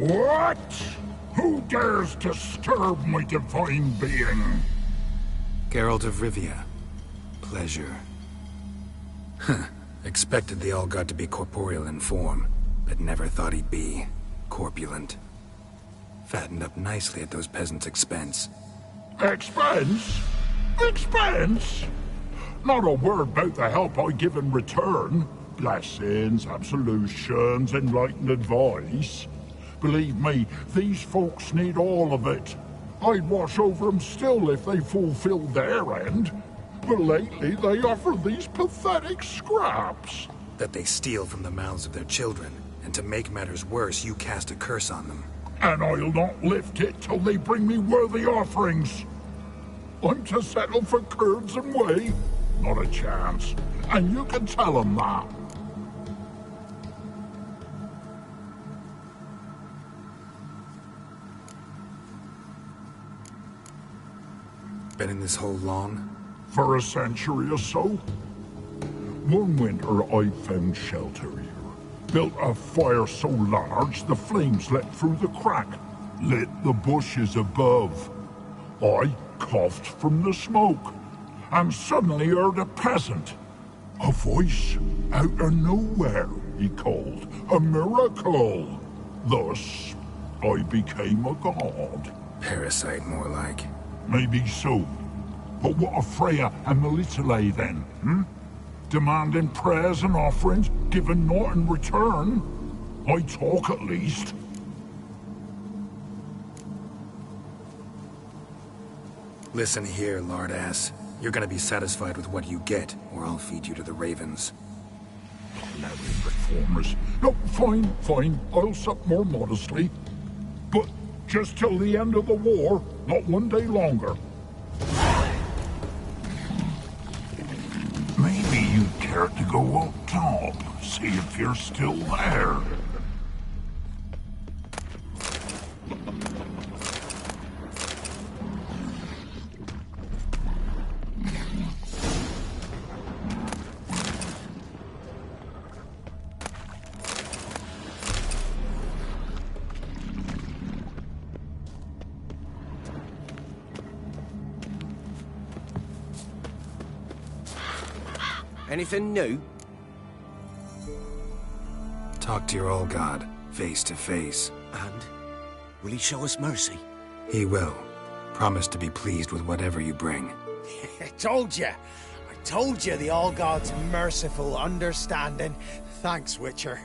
What? Who dares disturb my divine being? Geralt of Rivia. Pleasure. Huh. Expected the All-God to be corporeal in form, but never thought he'd be corpulent. Fattened up nicely at those peasants' expense. Expense? Expense? Not a word about the help I give in return. Blessings, absolutions, enlightened advice. Believe me, these folks need all of it. I'd watch over them still if they fulfilled their end. But lately they offer these pathetic scraps. That they steal from the mouths of their children, and to make matters worse, you cast a curse on them. And I'll not lift it till they bring me worthy offerings. I'm to settle for curds and whey? Not a chance. And you can tell them that. Been in this hole long? For a century or so. One winter I found shelter here. Built a fire so large the flames leapt through the crack, lit the bushes above. I coughed from the smoke, and suddenly heard a peasant. A voice out of nowhere, he called. A miracle. Thus, I became a god. Parasite, more like. Maybe so. But what of Freya and Melitele then, Demanding prayers and offerings, given naught in return? I talk at least. Listen here, lardass. You're gonna be satisfied with what you get, or I'll feed you to the ravens. Bloody reformers. No, fine. I'll sup more modestly. But just till the end of the war, not one day longer. Maybe you care to go up top, see if you're still there. Anything new? Talk to your old god, face to face. And? Will he show us mercy? He will. Promise to be pleased with whatever you bring. I told you the All-God's merciful, understanding. Thanks, Witcher.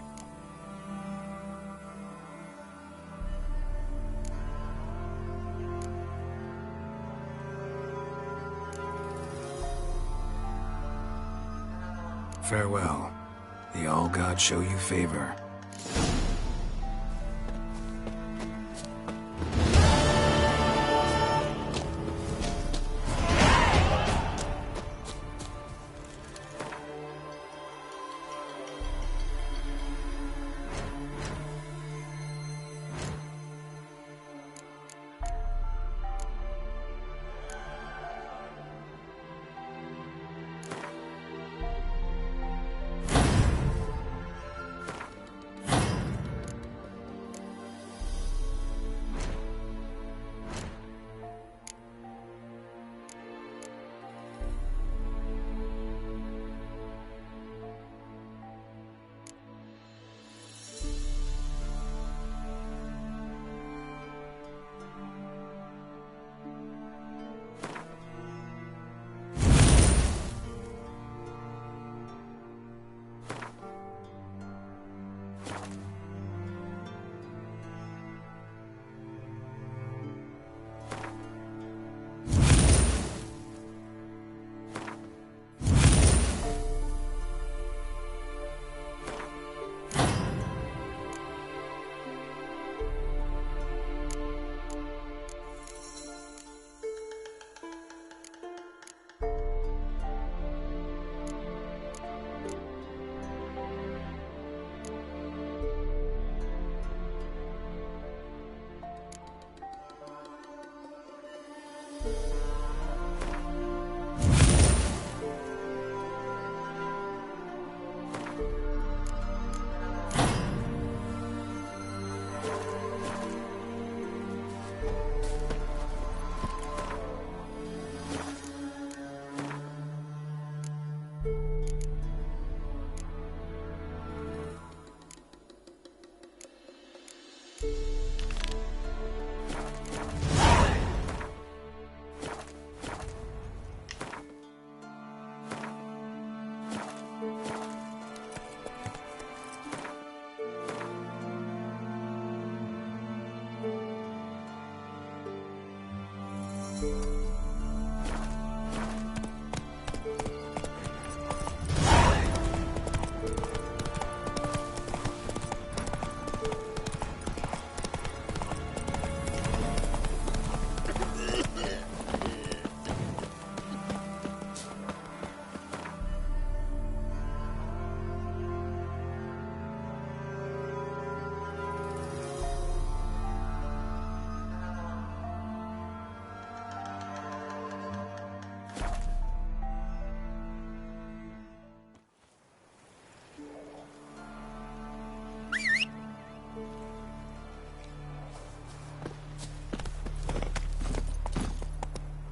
Farewell. The All-God show you favor.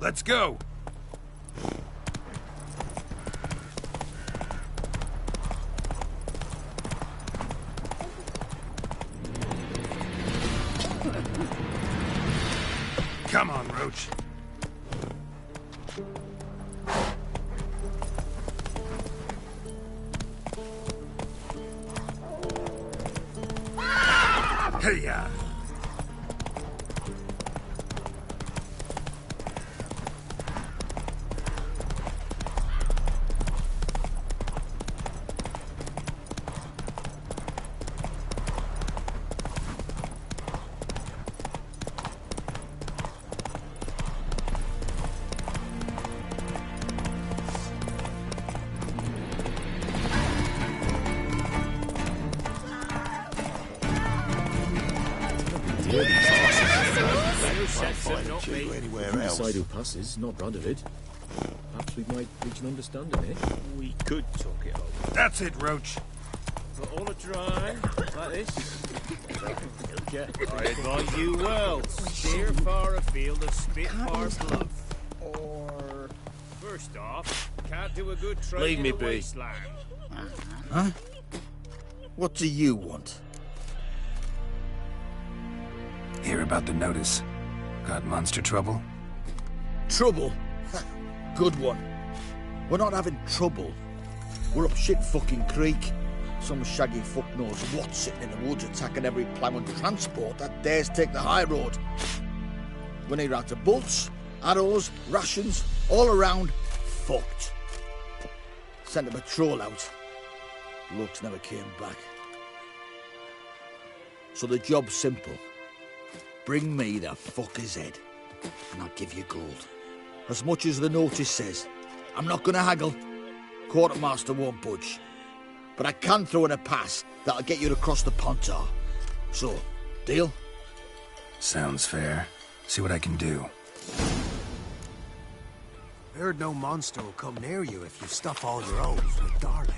Let's go! Come on, Roach. Hey-ya! Side who passes, not brand of it. Perhaps we might reach an understanding, eh? We could talk it over. That's it, Roach. But all a dry, like this. I advise you well. Steer far afield of Spitfire Bluff. Or, first off, can't do a good trade Leave me in the be. wasteland. Huh? What do you want? Hear about the notice. Got monster trouble? Trouble? Good one. We're not having trouble. We're up shit fucking creek. Some shaggy fuck knows what's sitting in the woods attacking every plough and transport that dares take the high road. We need out of bolts, arrows, rations, all around, fucked. Sent a patrol out. Looks never came back. So the job's simple. Bring me the fucker's head, and I'll give you gold. As much as the notice says. I'm not gonna haggle. Quartermaster won't budge. But I can throw in a pass that'll get you across the Pontar. So, deal? Sounds fair. See what I can do. Heard no monster will come near you if you stuff all your oats with garlic.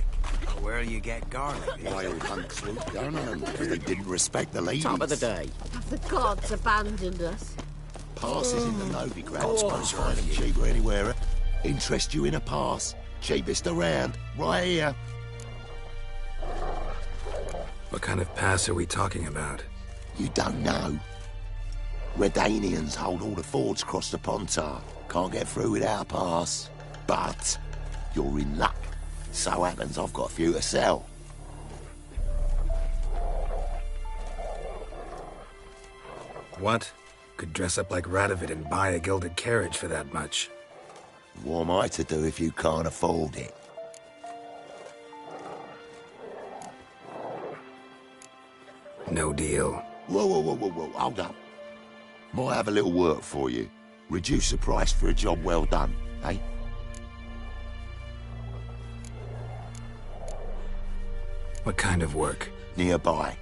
Or where you get garlic? Wild hunks will gun them because they didn't respect the ladies. Top of the day. Have the gods abandoned us? Passes in the Novigrad, suppose you find them cheaper anywhere. Interest you in a pass? Cheapest around, right here. What kind of pass are we talking about? You don't know. Redanians hold all the fords across the Pontar. Can't get through without a pass. But you're in luck. So happens I've got a few to sell. What? Could dress up like Radovid and buy a gilded carriage for that much. What am I to do if you can't afford it? No deal. Whoa, hold up. Might have a little work for you. Reduce the price for a job well done, eh? What kind of work? Nearby.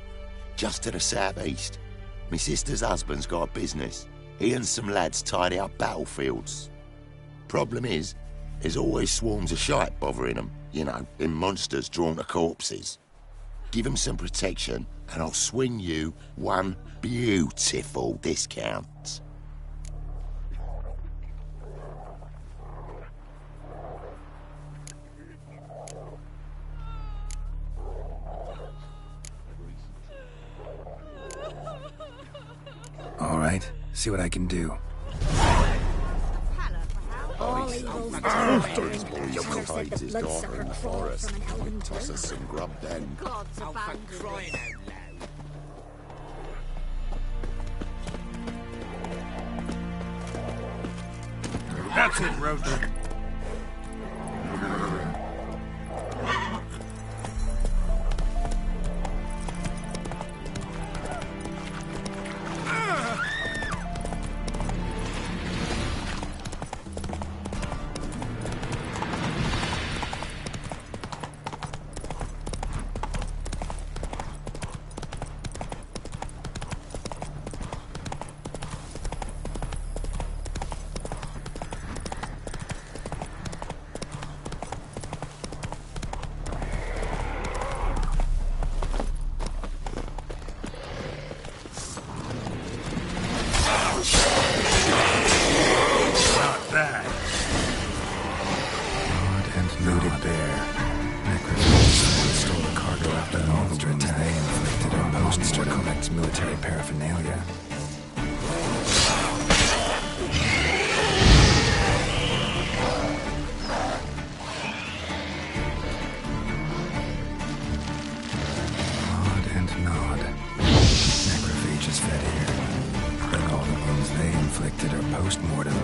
Just to the southeast. My sister's husband's got a business. He and some lads tidy up battlefields. Problem is, there's always swarms of shite bothering them. You know, them monsters drawn to corpses. Give them some protection, and I'll swing you one beautiful discount. All right, see what I can do. All evils Hides his daughter in the forest. Toss us some grub then. gods abandoned us. That's it, Roach. military paraphernalia. Nod and nod. Necrophages fed here, but all the wounds they inflicted are post-mortem.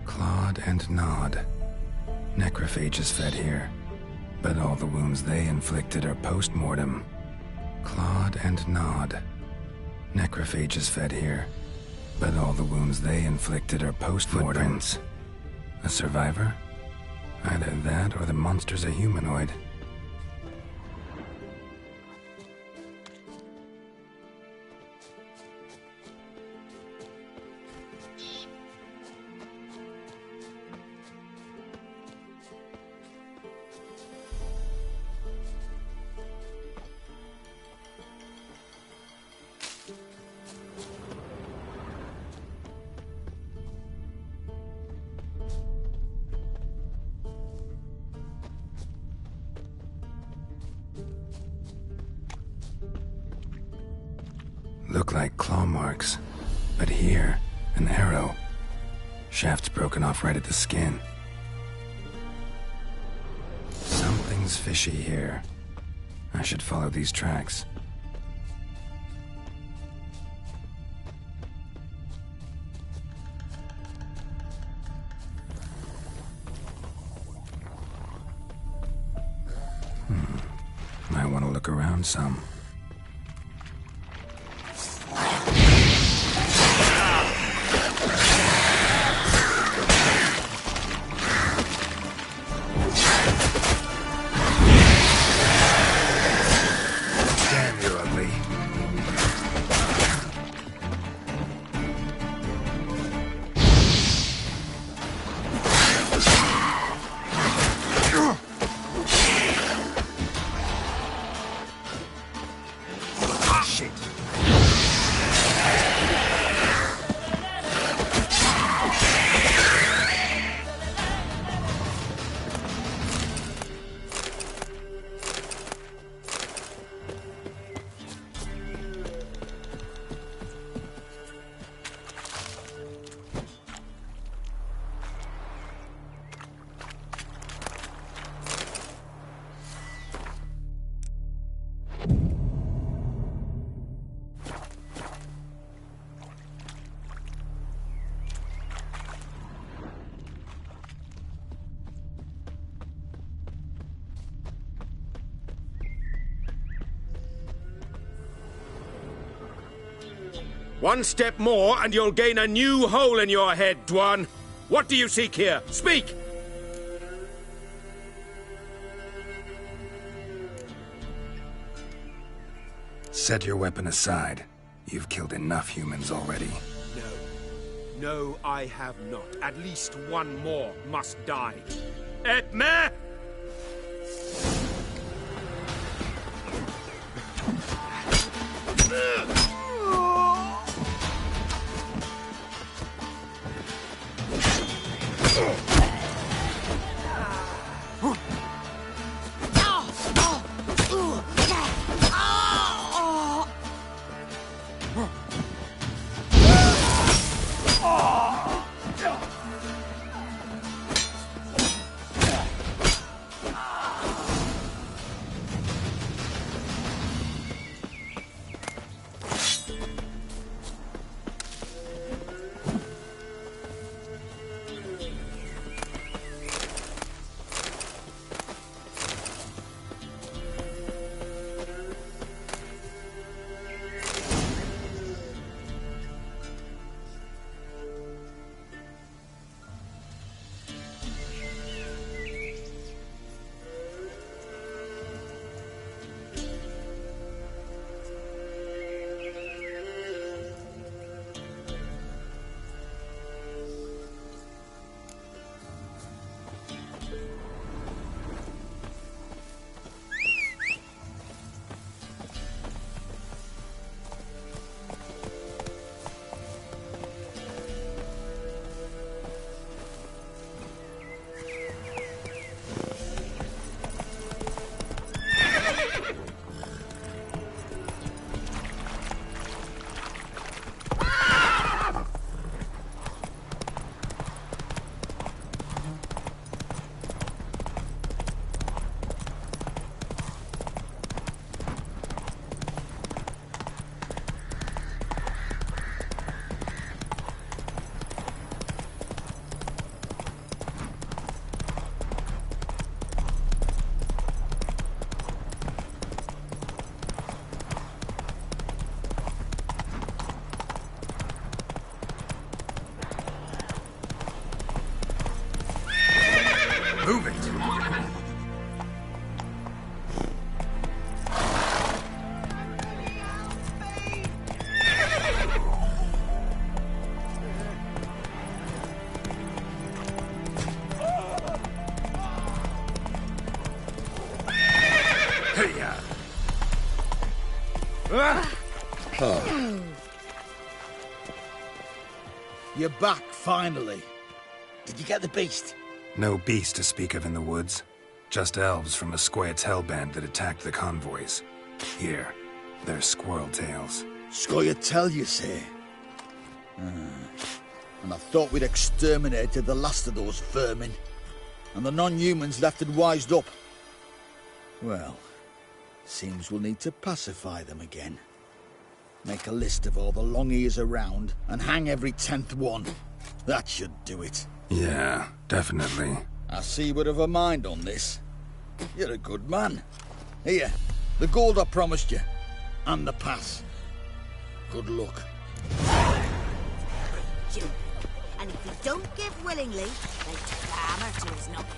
Clawed and gnawed. Necrophages fed here, but all the wounds they inflicted are post-mortem. Clawed and gnawed. Necrophages fed here, but all the wounds they inflicted are post-mortem. Footprints. A survivor? Either that or the monster's a humanoid. Look like claw marks, but here, an arrow. Shaft's broken off right at the skin. Something's fishy here. I should follow these tracks. Might want to look around some. One step more and you'll gain a new hole in your head, Dwan. What do you seek here? Speak! Set your weapon aside. You've killed enough humans already. No, I have not. At least one more must die. Etme! Oh. You're back, finally. Did you get the beast? No beast to speak of in the woods. Just elves from a Square's hellband that attacked the convoys. Here, they're squirrel tails. Scoia'tael, you say? And I thought we'd exterminated the last of those vermin. And the non-humans left and wised up. Well, seems we'll need to pacify them again. Make a list of all the long ears around and hang every 10th one. That should do it. Yeah, definitely. I see you would have a mind on this. You're a good man. Here, the gold I promised you. And the pass. Good luck. And if he don't give willingly, they take the hammer to his noggin.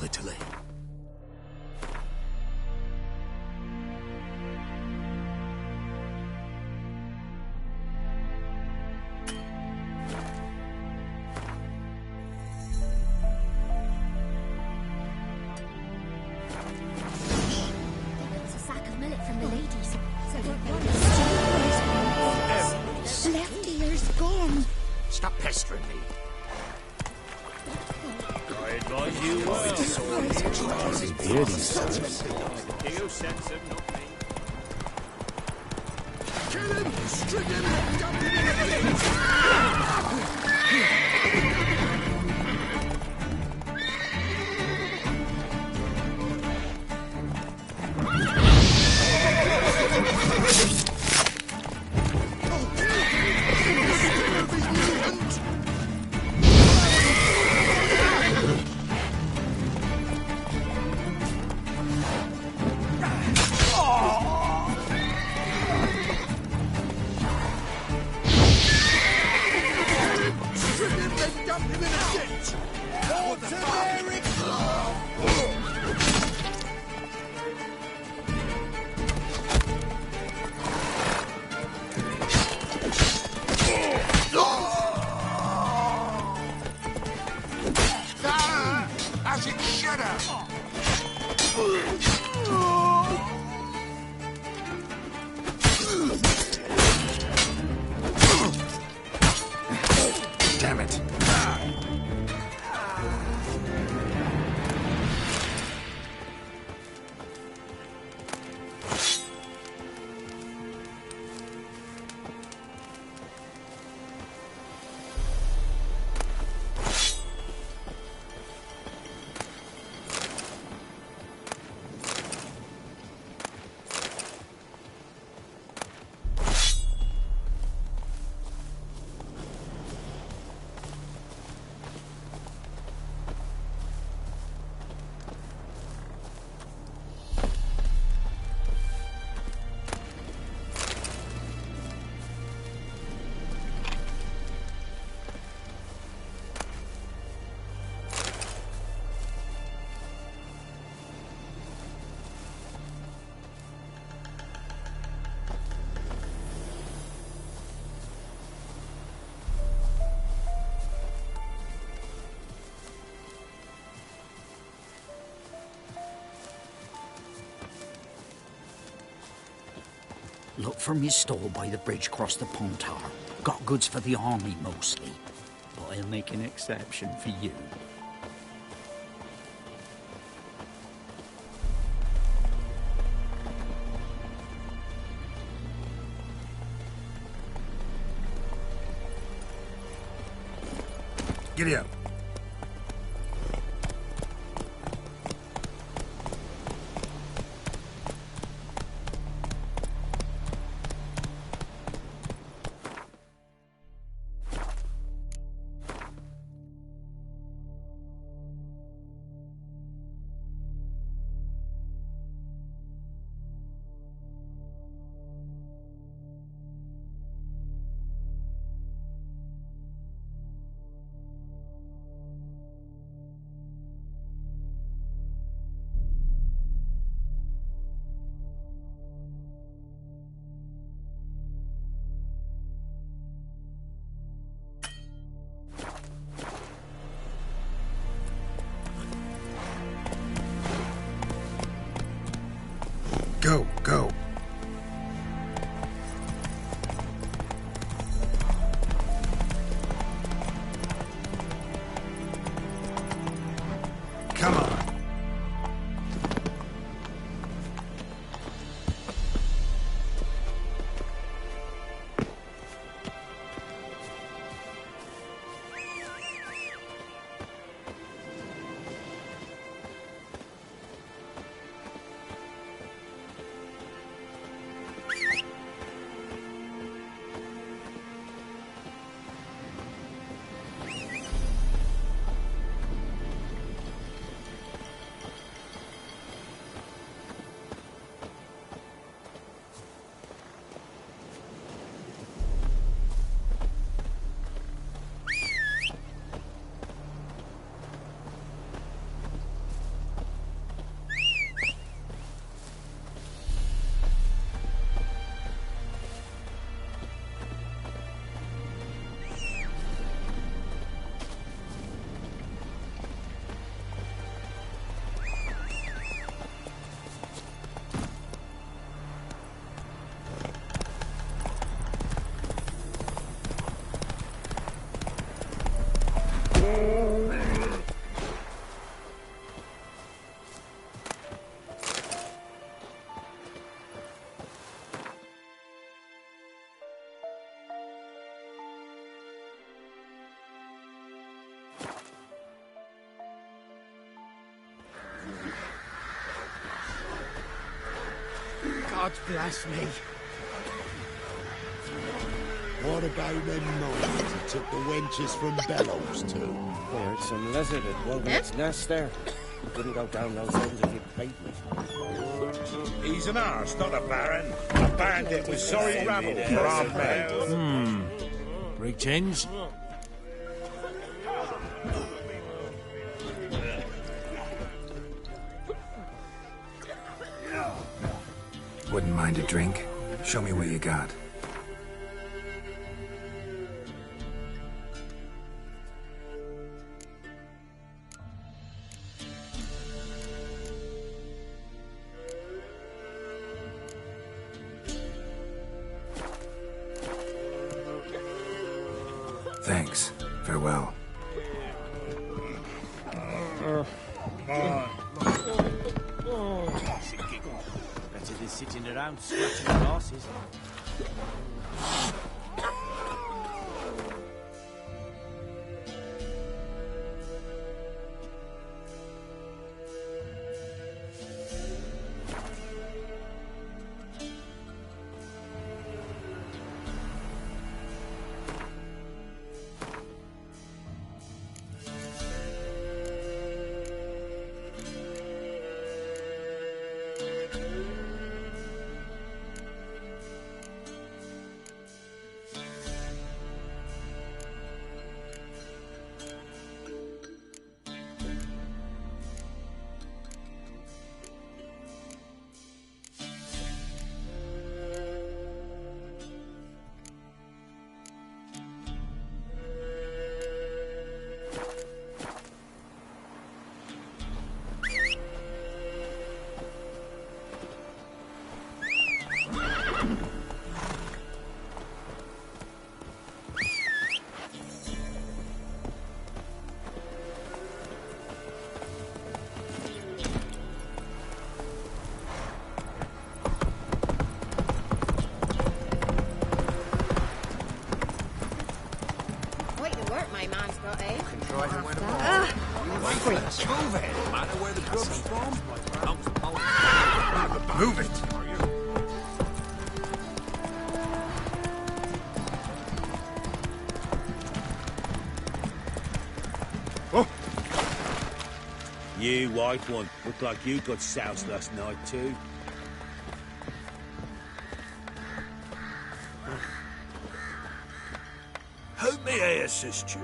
Italy. It's a sack of millet from the ladies. Left ear's gone. Stop pestering me. I advise you well. You sense him, not me. Kill him! String him and dump him in a ditch! As it should have. Damn it. Look from your stall by the bridge across the Pontar. Got goods for the army mostly, but I'll make an exception for you. Giddy up. Go, go. Come on. God bless me. What about them knives he took the wenches from Bellows to? I heard some lizard had woven its nest there. Wouldn't go down those holes if you paid me. He's an arse, not a baron. A bandit with sorry rabble for armed men. Break chains? Wouldn't mind a drink? Show me what you got. Thanks. Farewell. Better than sitting around scratching their asses. work my man's got, eh? Try to win them all. Freak. Move it. No matter where the grub's from. Move it. You white one. Look like you got soused last night too. How may I assist you?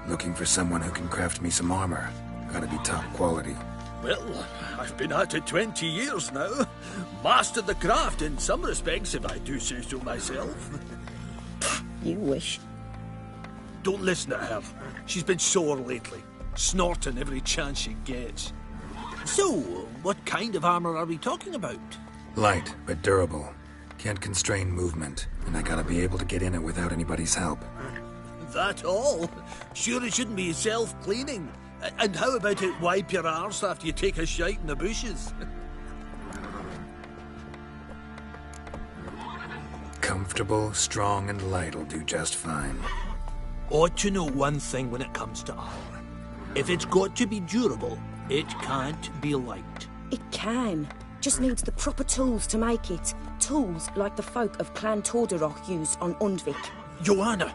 Looking for someone who can craft me some armor. Gotta be top quality. Well, I've been at it 20 years now. Mastered the craft in some respects, if I do say so myself. You wish. Don't listen to her. She's been sore lately, snorting every chance she gets. So, what kind of armor are we talking about? Light, but durable. Can't constrain movement, and I gotta be able to get in it without anybody's help. That all? Sure it shouldn't be self-cleaning. And how about it wipe your arse after you take a shite in the bushes? Comfortable, strong, and light'll do just fine. Ought to know one thing when it comes to armor. If it's got to be durable, it can't be light. It can. Just needs the proper tools to make it. Tools like the folk of Clan Tordarroch use on Undvik. Joanna,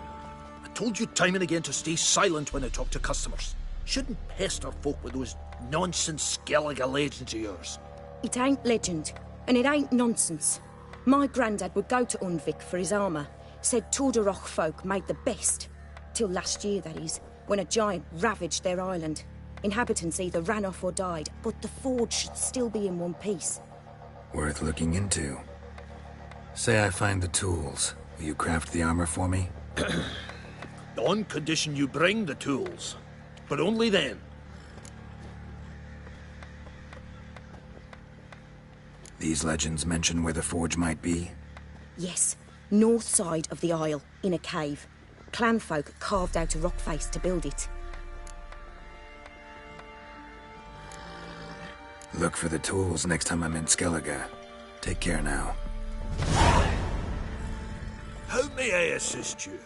I told you time and again to stay silent when I talk to customers. Shouldn't pester folk with those nonsense Skellige legends of yours. It ain't legend, and it ain't nonsense. My granddad would go to Undvik for his armour. Said Tordarroch folk made the best. Till last year, that is, when a giant ravaged their island. Inhabitants either ran off or died, but the forge should still be in one piece. Worth looking into. Say I find the tools. Will you craft the armor for me? On condition you bring the tools. But only then. These legends mention where the forge might be? Yes, north side of the isle, in a cave. Clanfolk carved out a rock face to build it. Look for the tools next time I'm in Skellige. Take care now. How may I assist you?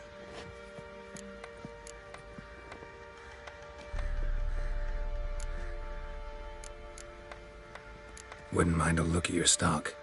Wouldn't mind a look at your stock.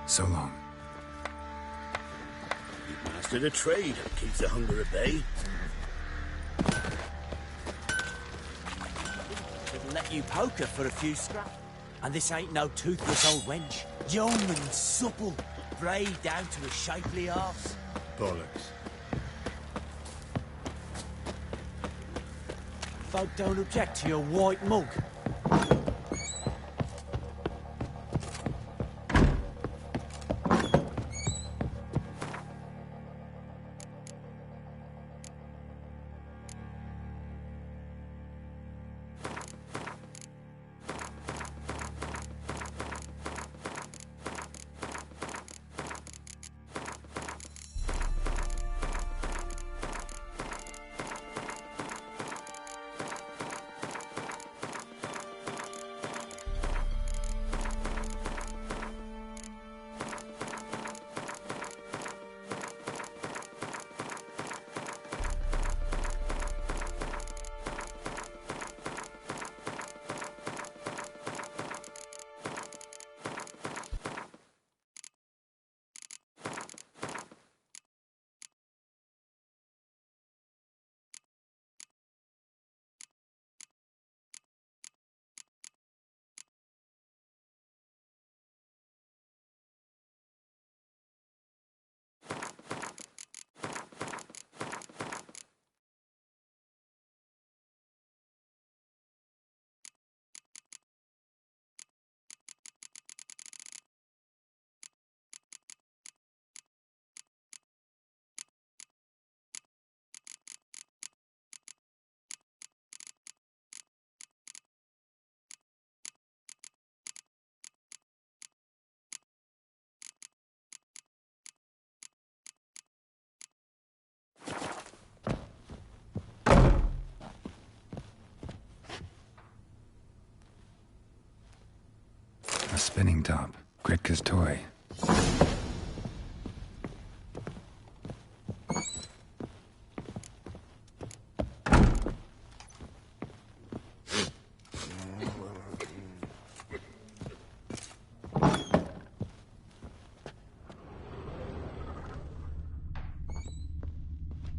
So long. You mastered a trade. Keeps the hunger at bay. Couldn't let you poker for a few scraps. And this ain't no toothless old wench. Young and supple, brayed down to a shapely arse. Bollocks. Folk don't object to your white mug. Spinning top. Gritka's toy.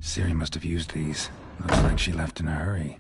Ciri must have used these. Looks like she left in a hurry.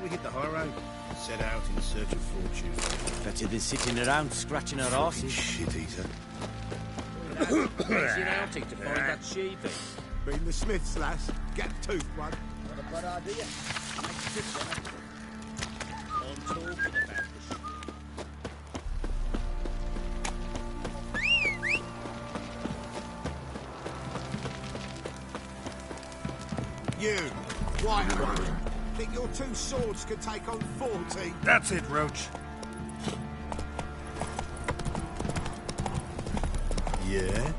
We hit the high road. Set out in search of fortune. Better than sitting around scratching our asses. Shit eater. Crazy outing to find that sheepy. Been the Smiths, lass. Get tooth one. Not a bad idea. Makes a difference. I'm talking about the You, white one. Think your two swords could take on 40? That's it, Roach. Yeah?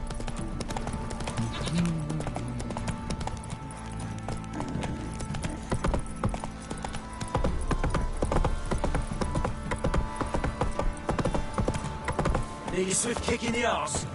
Need a swift kick in the arse.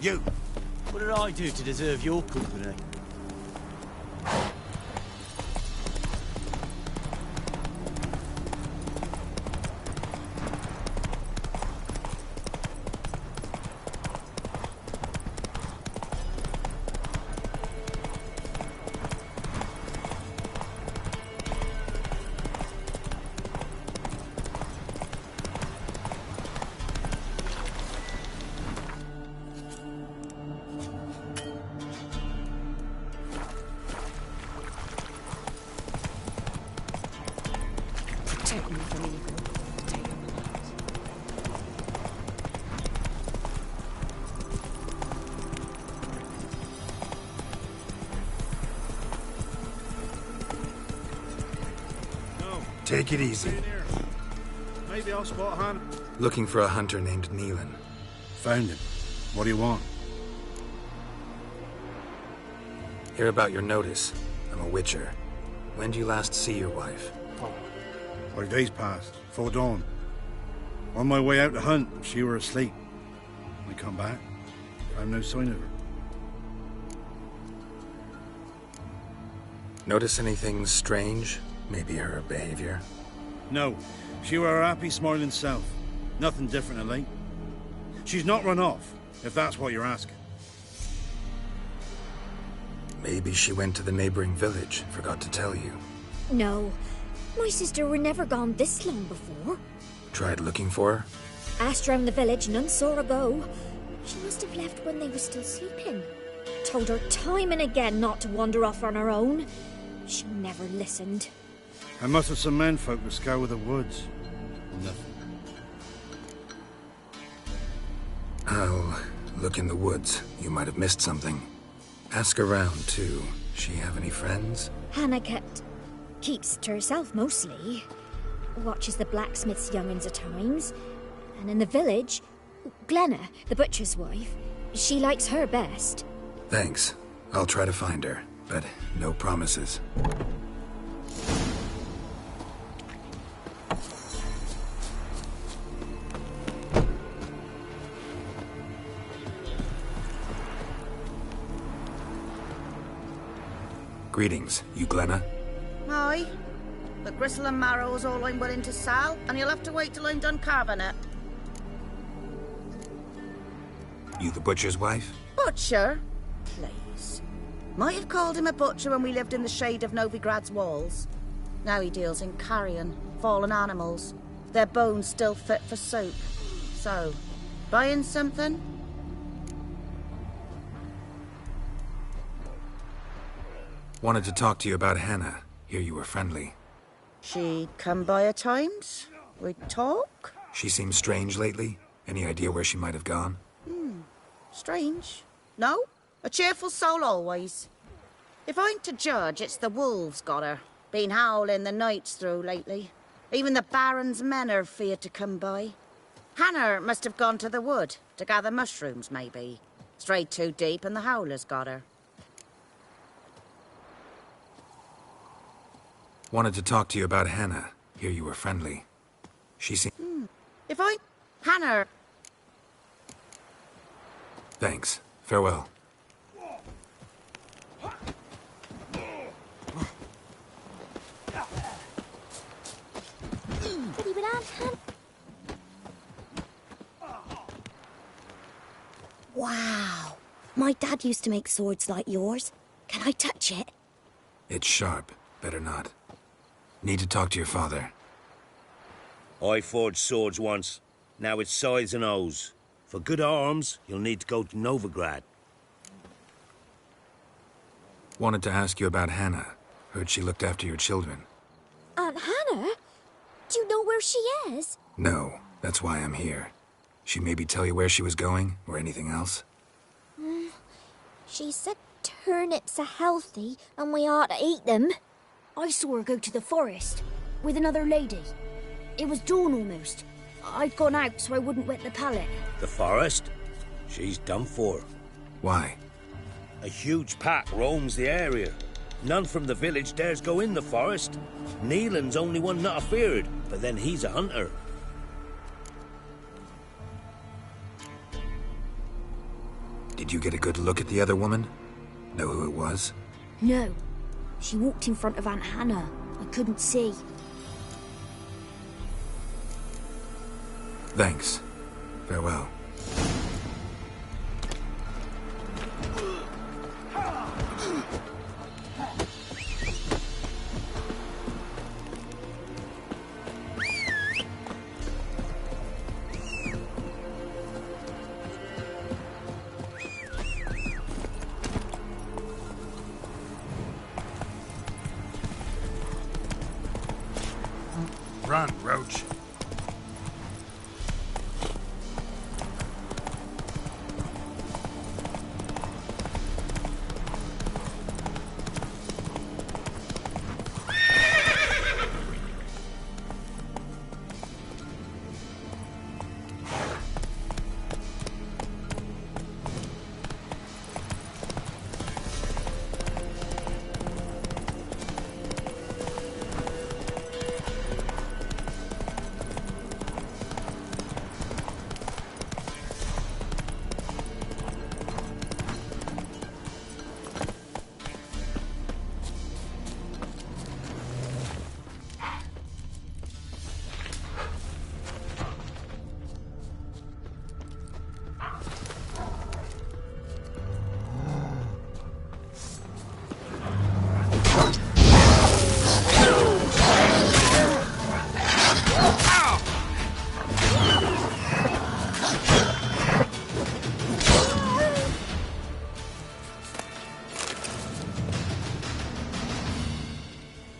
You! What did I do to deserve your company? Protect me from evil. Take them alive. Take it easy. Maybe I'll spot Han. Looking for a hunter named Neelan. Found him. What do you want? Hear about your notice. I'm a witcher. When did you last see your wife? 5 days passed, before dawn. On my way out to hunt, she were asleep. I come back, I've no sign of her. Notice anything strange? Maybe her behavior? No, she were a happy, smiling self. Nothing different of late. She's not run off, if that's what you're asking. Maybe she went to the neighboring village, forgot to tell you. No. My sister were never gone this long before. Tried looking for her? Asked round the village, none saw her go. She must have left when they were still sleeping. Told her time and again not to wander off on her own. She never listened. I must have some menfolk to scour the woods. Nothing. I'll look in the woods. You might have missed something. Ask around, too. She have any friends? Hannah keeps to herself mostly. Watches the blacksmith's young'uns at times. And in the village, Glenna, the butcher's wife, she likes her best. Thanks. I'll try to find her, but no promises. Greetings. You Glenna? Aye. The gristle and marrow is all I'm willing to sell, and you'll have to wait till I'm done carving it. You the butcher's wife? Butcher? Please. Might have called him a butcher when we lived in the shade of Novigrad's walls. Now he deals in carrion, fallen animals. Their bones still fit for soup. So, buying something? Wanted to talk to you about Hannah. Hear you were friendly. She'd come by at times. We'd talk. She seems strange lately. Any idea where she might have gone? Strange. No? A cheerful soul always. If I'm to judge, it's the wolves got her. Been howling the nights through lately. Even the Baron's men are feared to come by. Hannah must have gone to the wood to gather mushrooms, maybe. Strayed too deep and the howlers got her. Wanted to talk to you about Hannah. Hear you were friendly. She seemed... If I... Hannah... Thanks. Farewell. Wow. My dad used to make swords like yours. Can I touch it? It's sharp. Better not. Need to talk to your father. I forged swords once. Now it's scythes and hoes. For good arms, you'll need to go to Novigrad. Wanted to ask you about Hannah. Heard she looked after your children. Aunt Hannah? Do you know where she is? No, that's why I'm here. She maybe tell you where she was going, or anything else? She said turnips are healthy and we ought to eat them. I saw her go to the forest with another lady. It was dawn almost. I'd gone out so I wouldn't wet the pallet. The forest? She's done for. Why? A huge pack roams the area. None from the village dares go in the forest. Neelan's only one not afeared, but then he's a hunter. Did you get a good look at the other woman? Know who it was? No. She walked in front of Aunt Hannah. I couldn't see. Thanks. Farewell. Run, Roach.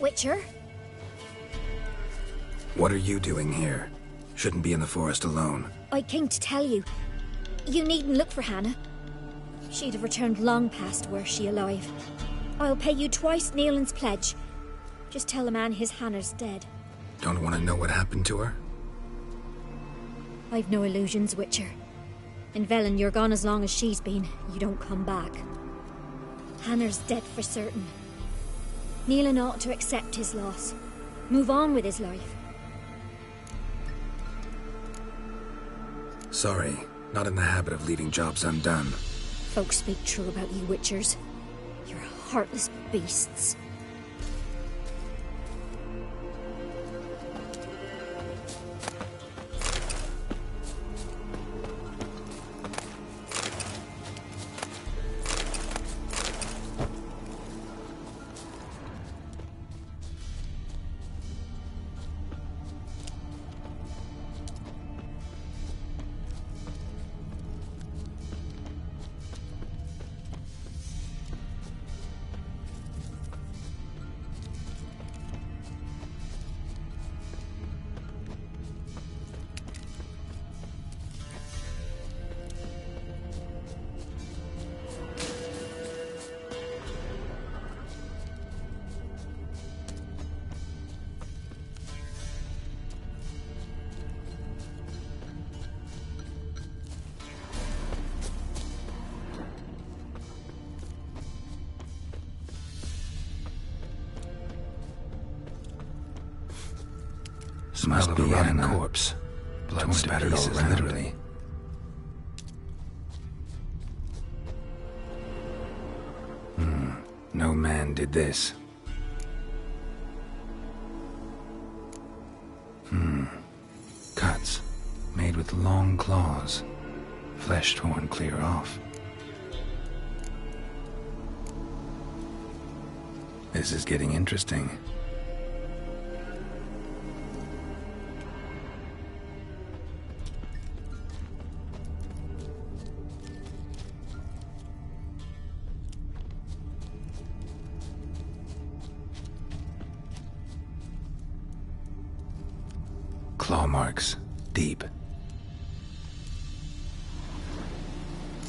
Witcher? What are you doing here? Shouldn't be in the forest alone. I came to tell you. You needn't look for Hannah. She'd have returned long past were she alive. I'll pay you twice Nealon's pledge. Just tell the man his Hannah's dead. Don't want to know what happened to her? I've no illusions, Witcher. In Velan, you're gone as long as she's been. You don't come back. Hannah's dead for certain. Nealon ought to accept his loss. Move on with his life. Sorry, not in the habit of leaving jobs undone. Folks speak true about you, Witchers. You're heartless beasts. Smell of a rotting corpse. Blood spattered all around, literally. No man did this. Cuts. Made with long claws. Flesh torn clear off. This is getting interesting. Claw marks. Deep.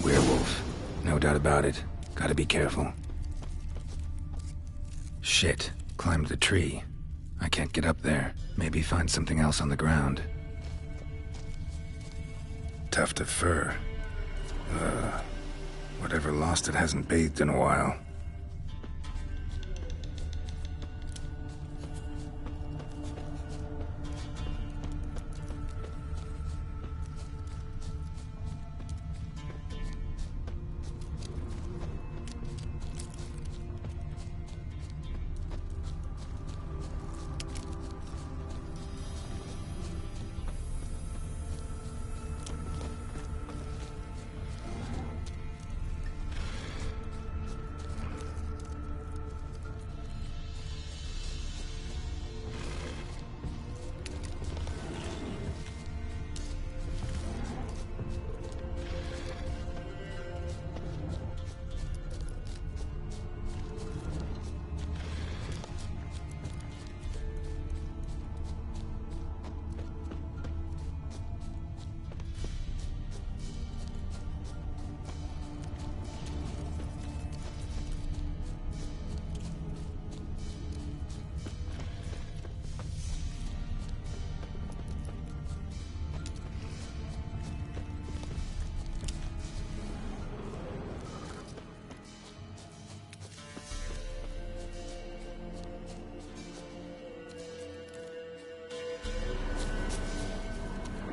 Werewolf. No doubt about it. Gotta be careful. Shit. Climbed the tree. I can't get up there. Maybe find something else on the ground. Tuft of fur. Whatever lost it hasn't bathed in a while.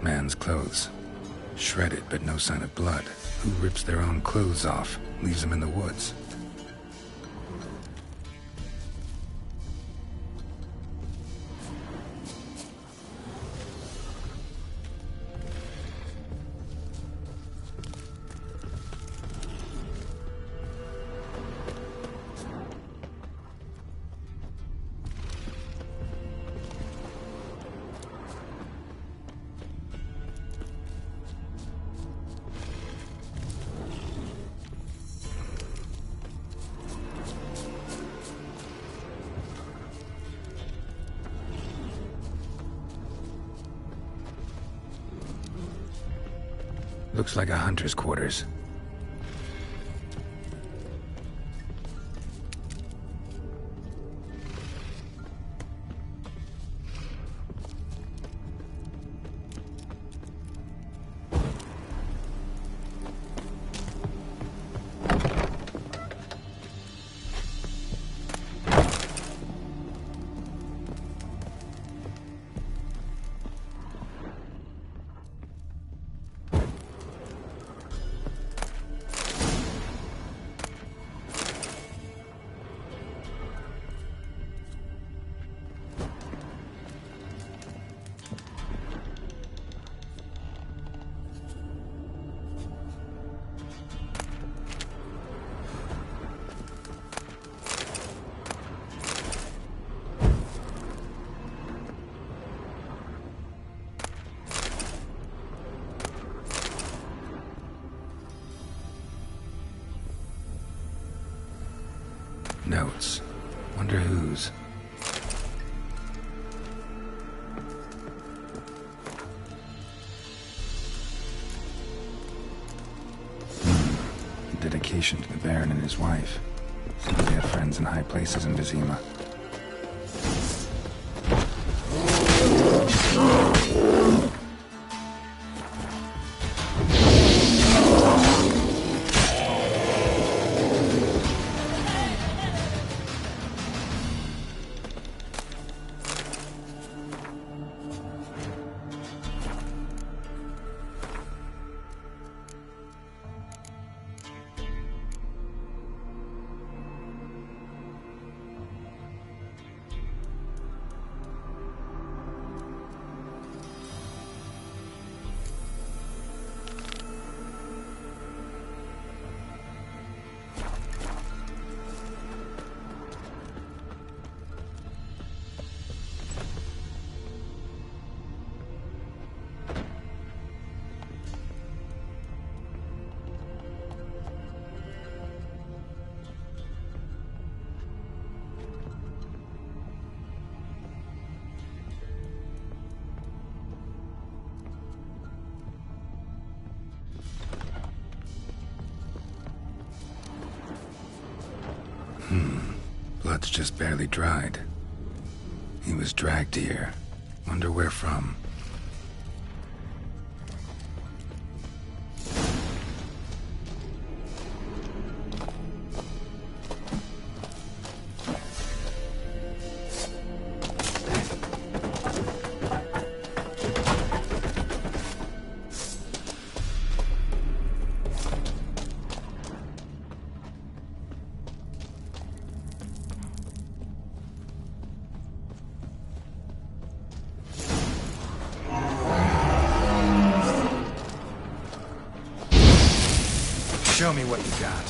Man's clothes. Shredded, but no sign of blood. Who rips their own clothes off, leaves them in the woods? Looks like a hunter's quarters. Notes. Wonder whose. Dedication to the Baron and his wife. Seems they had friends in high places in Vizima. Blood's just barely dried. He was dragged here. Wonder where from. Show me what you got.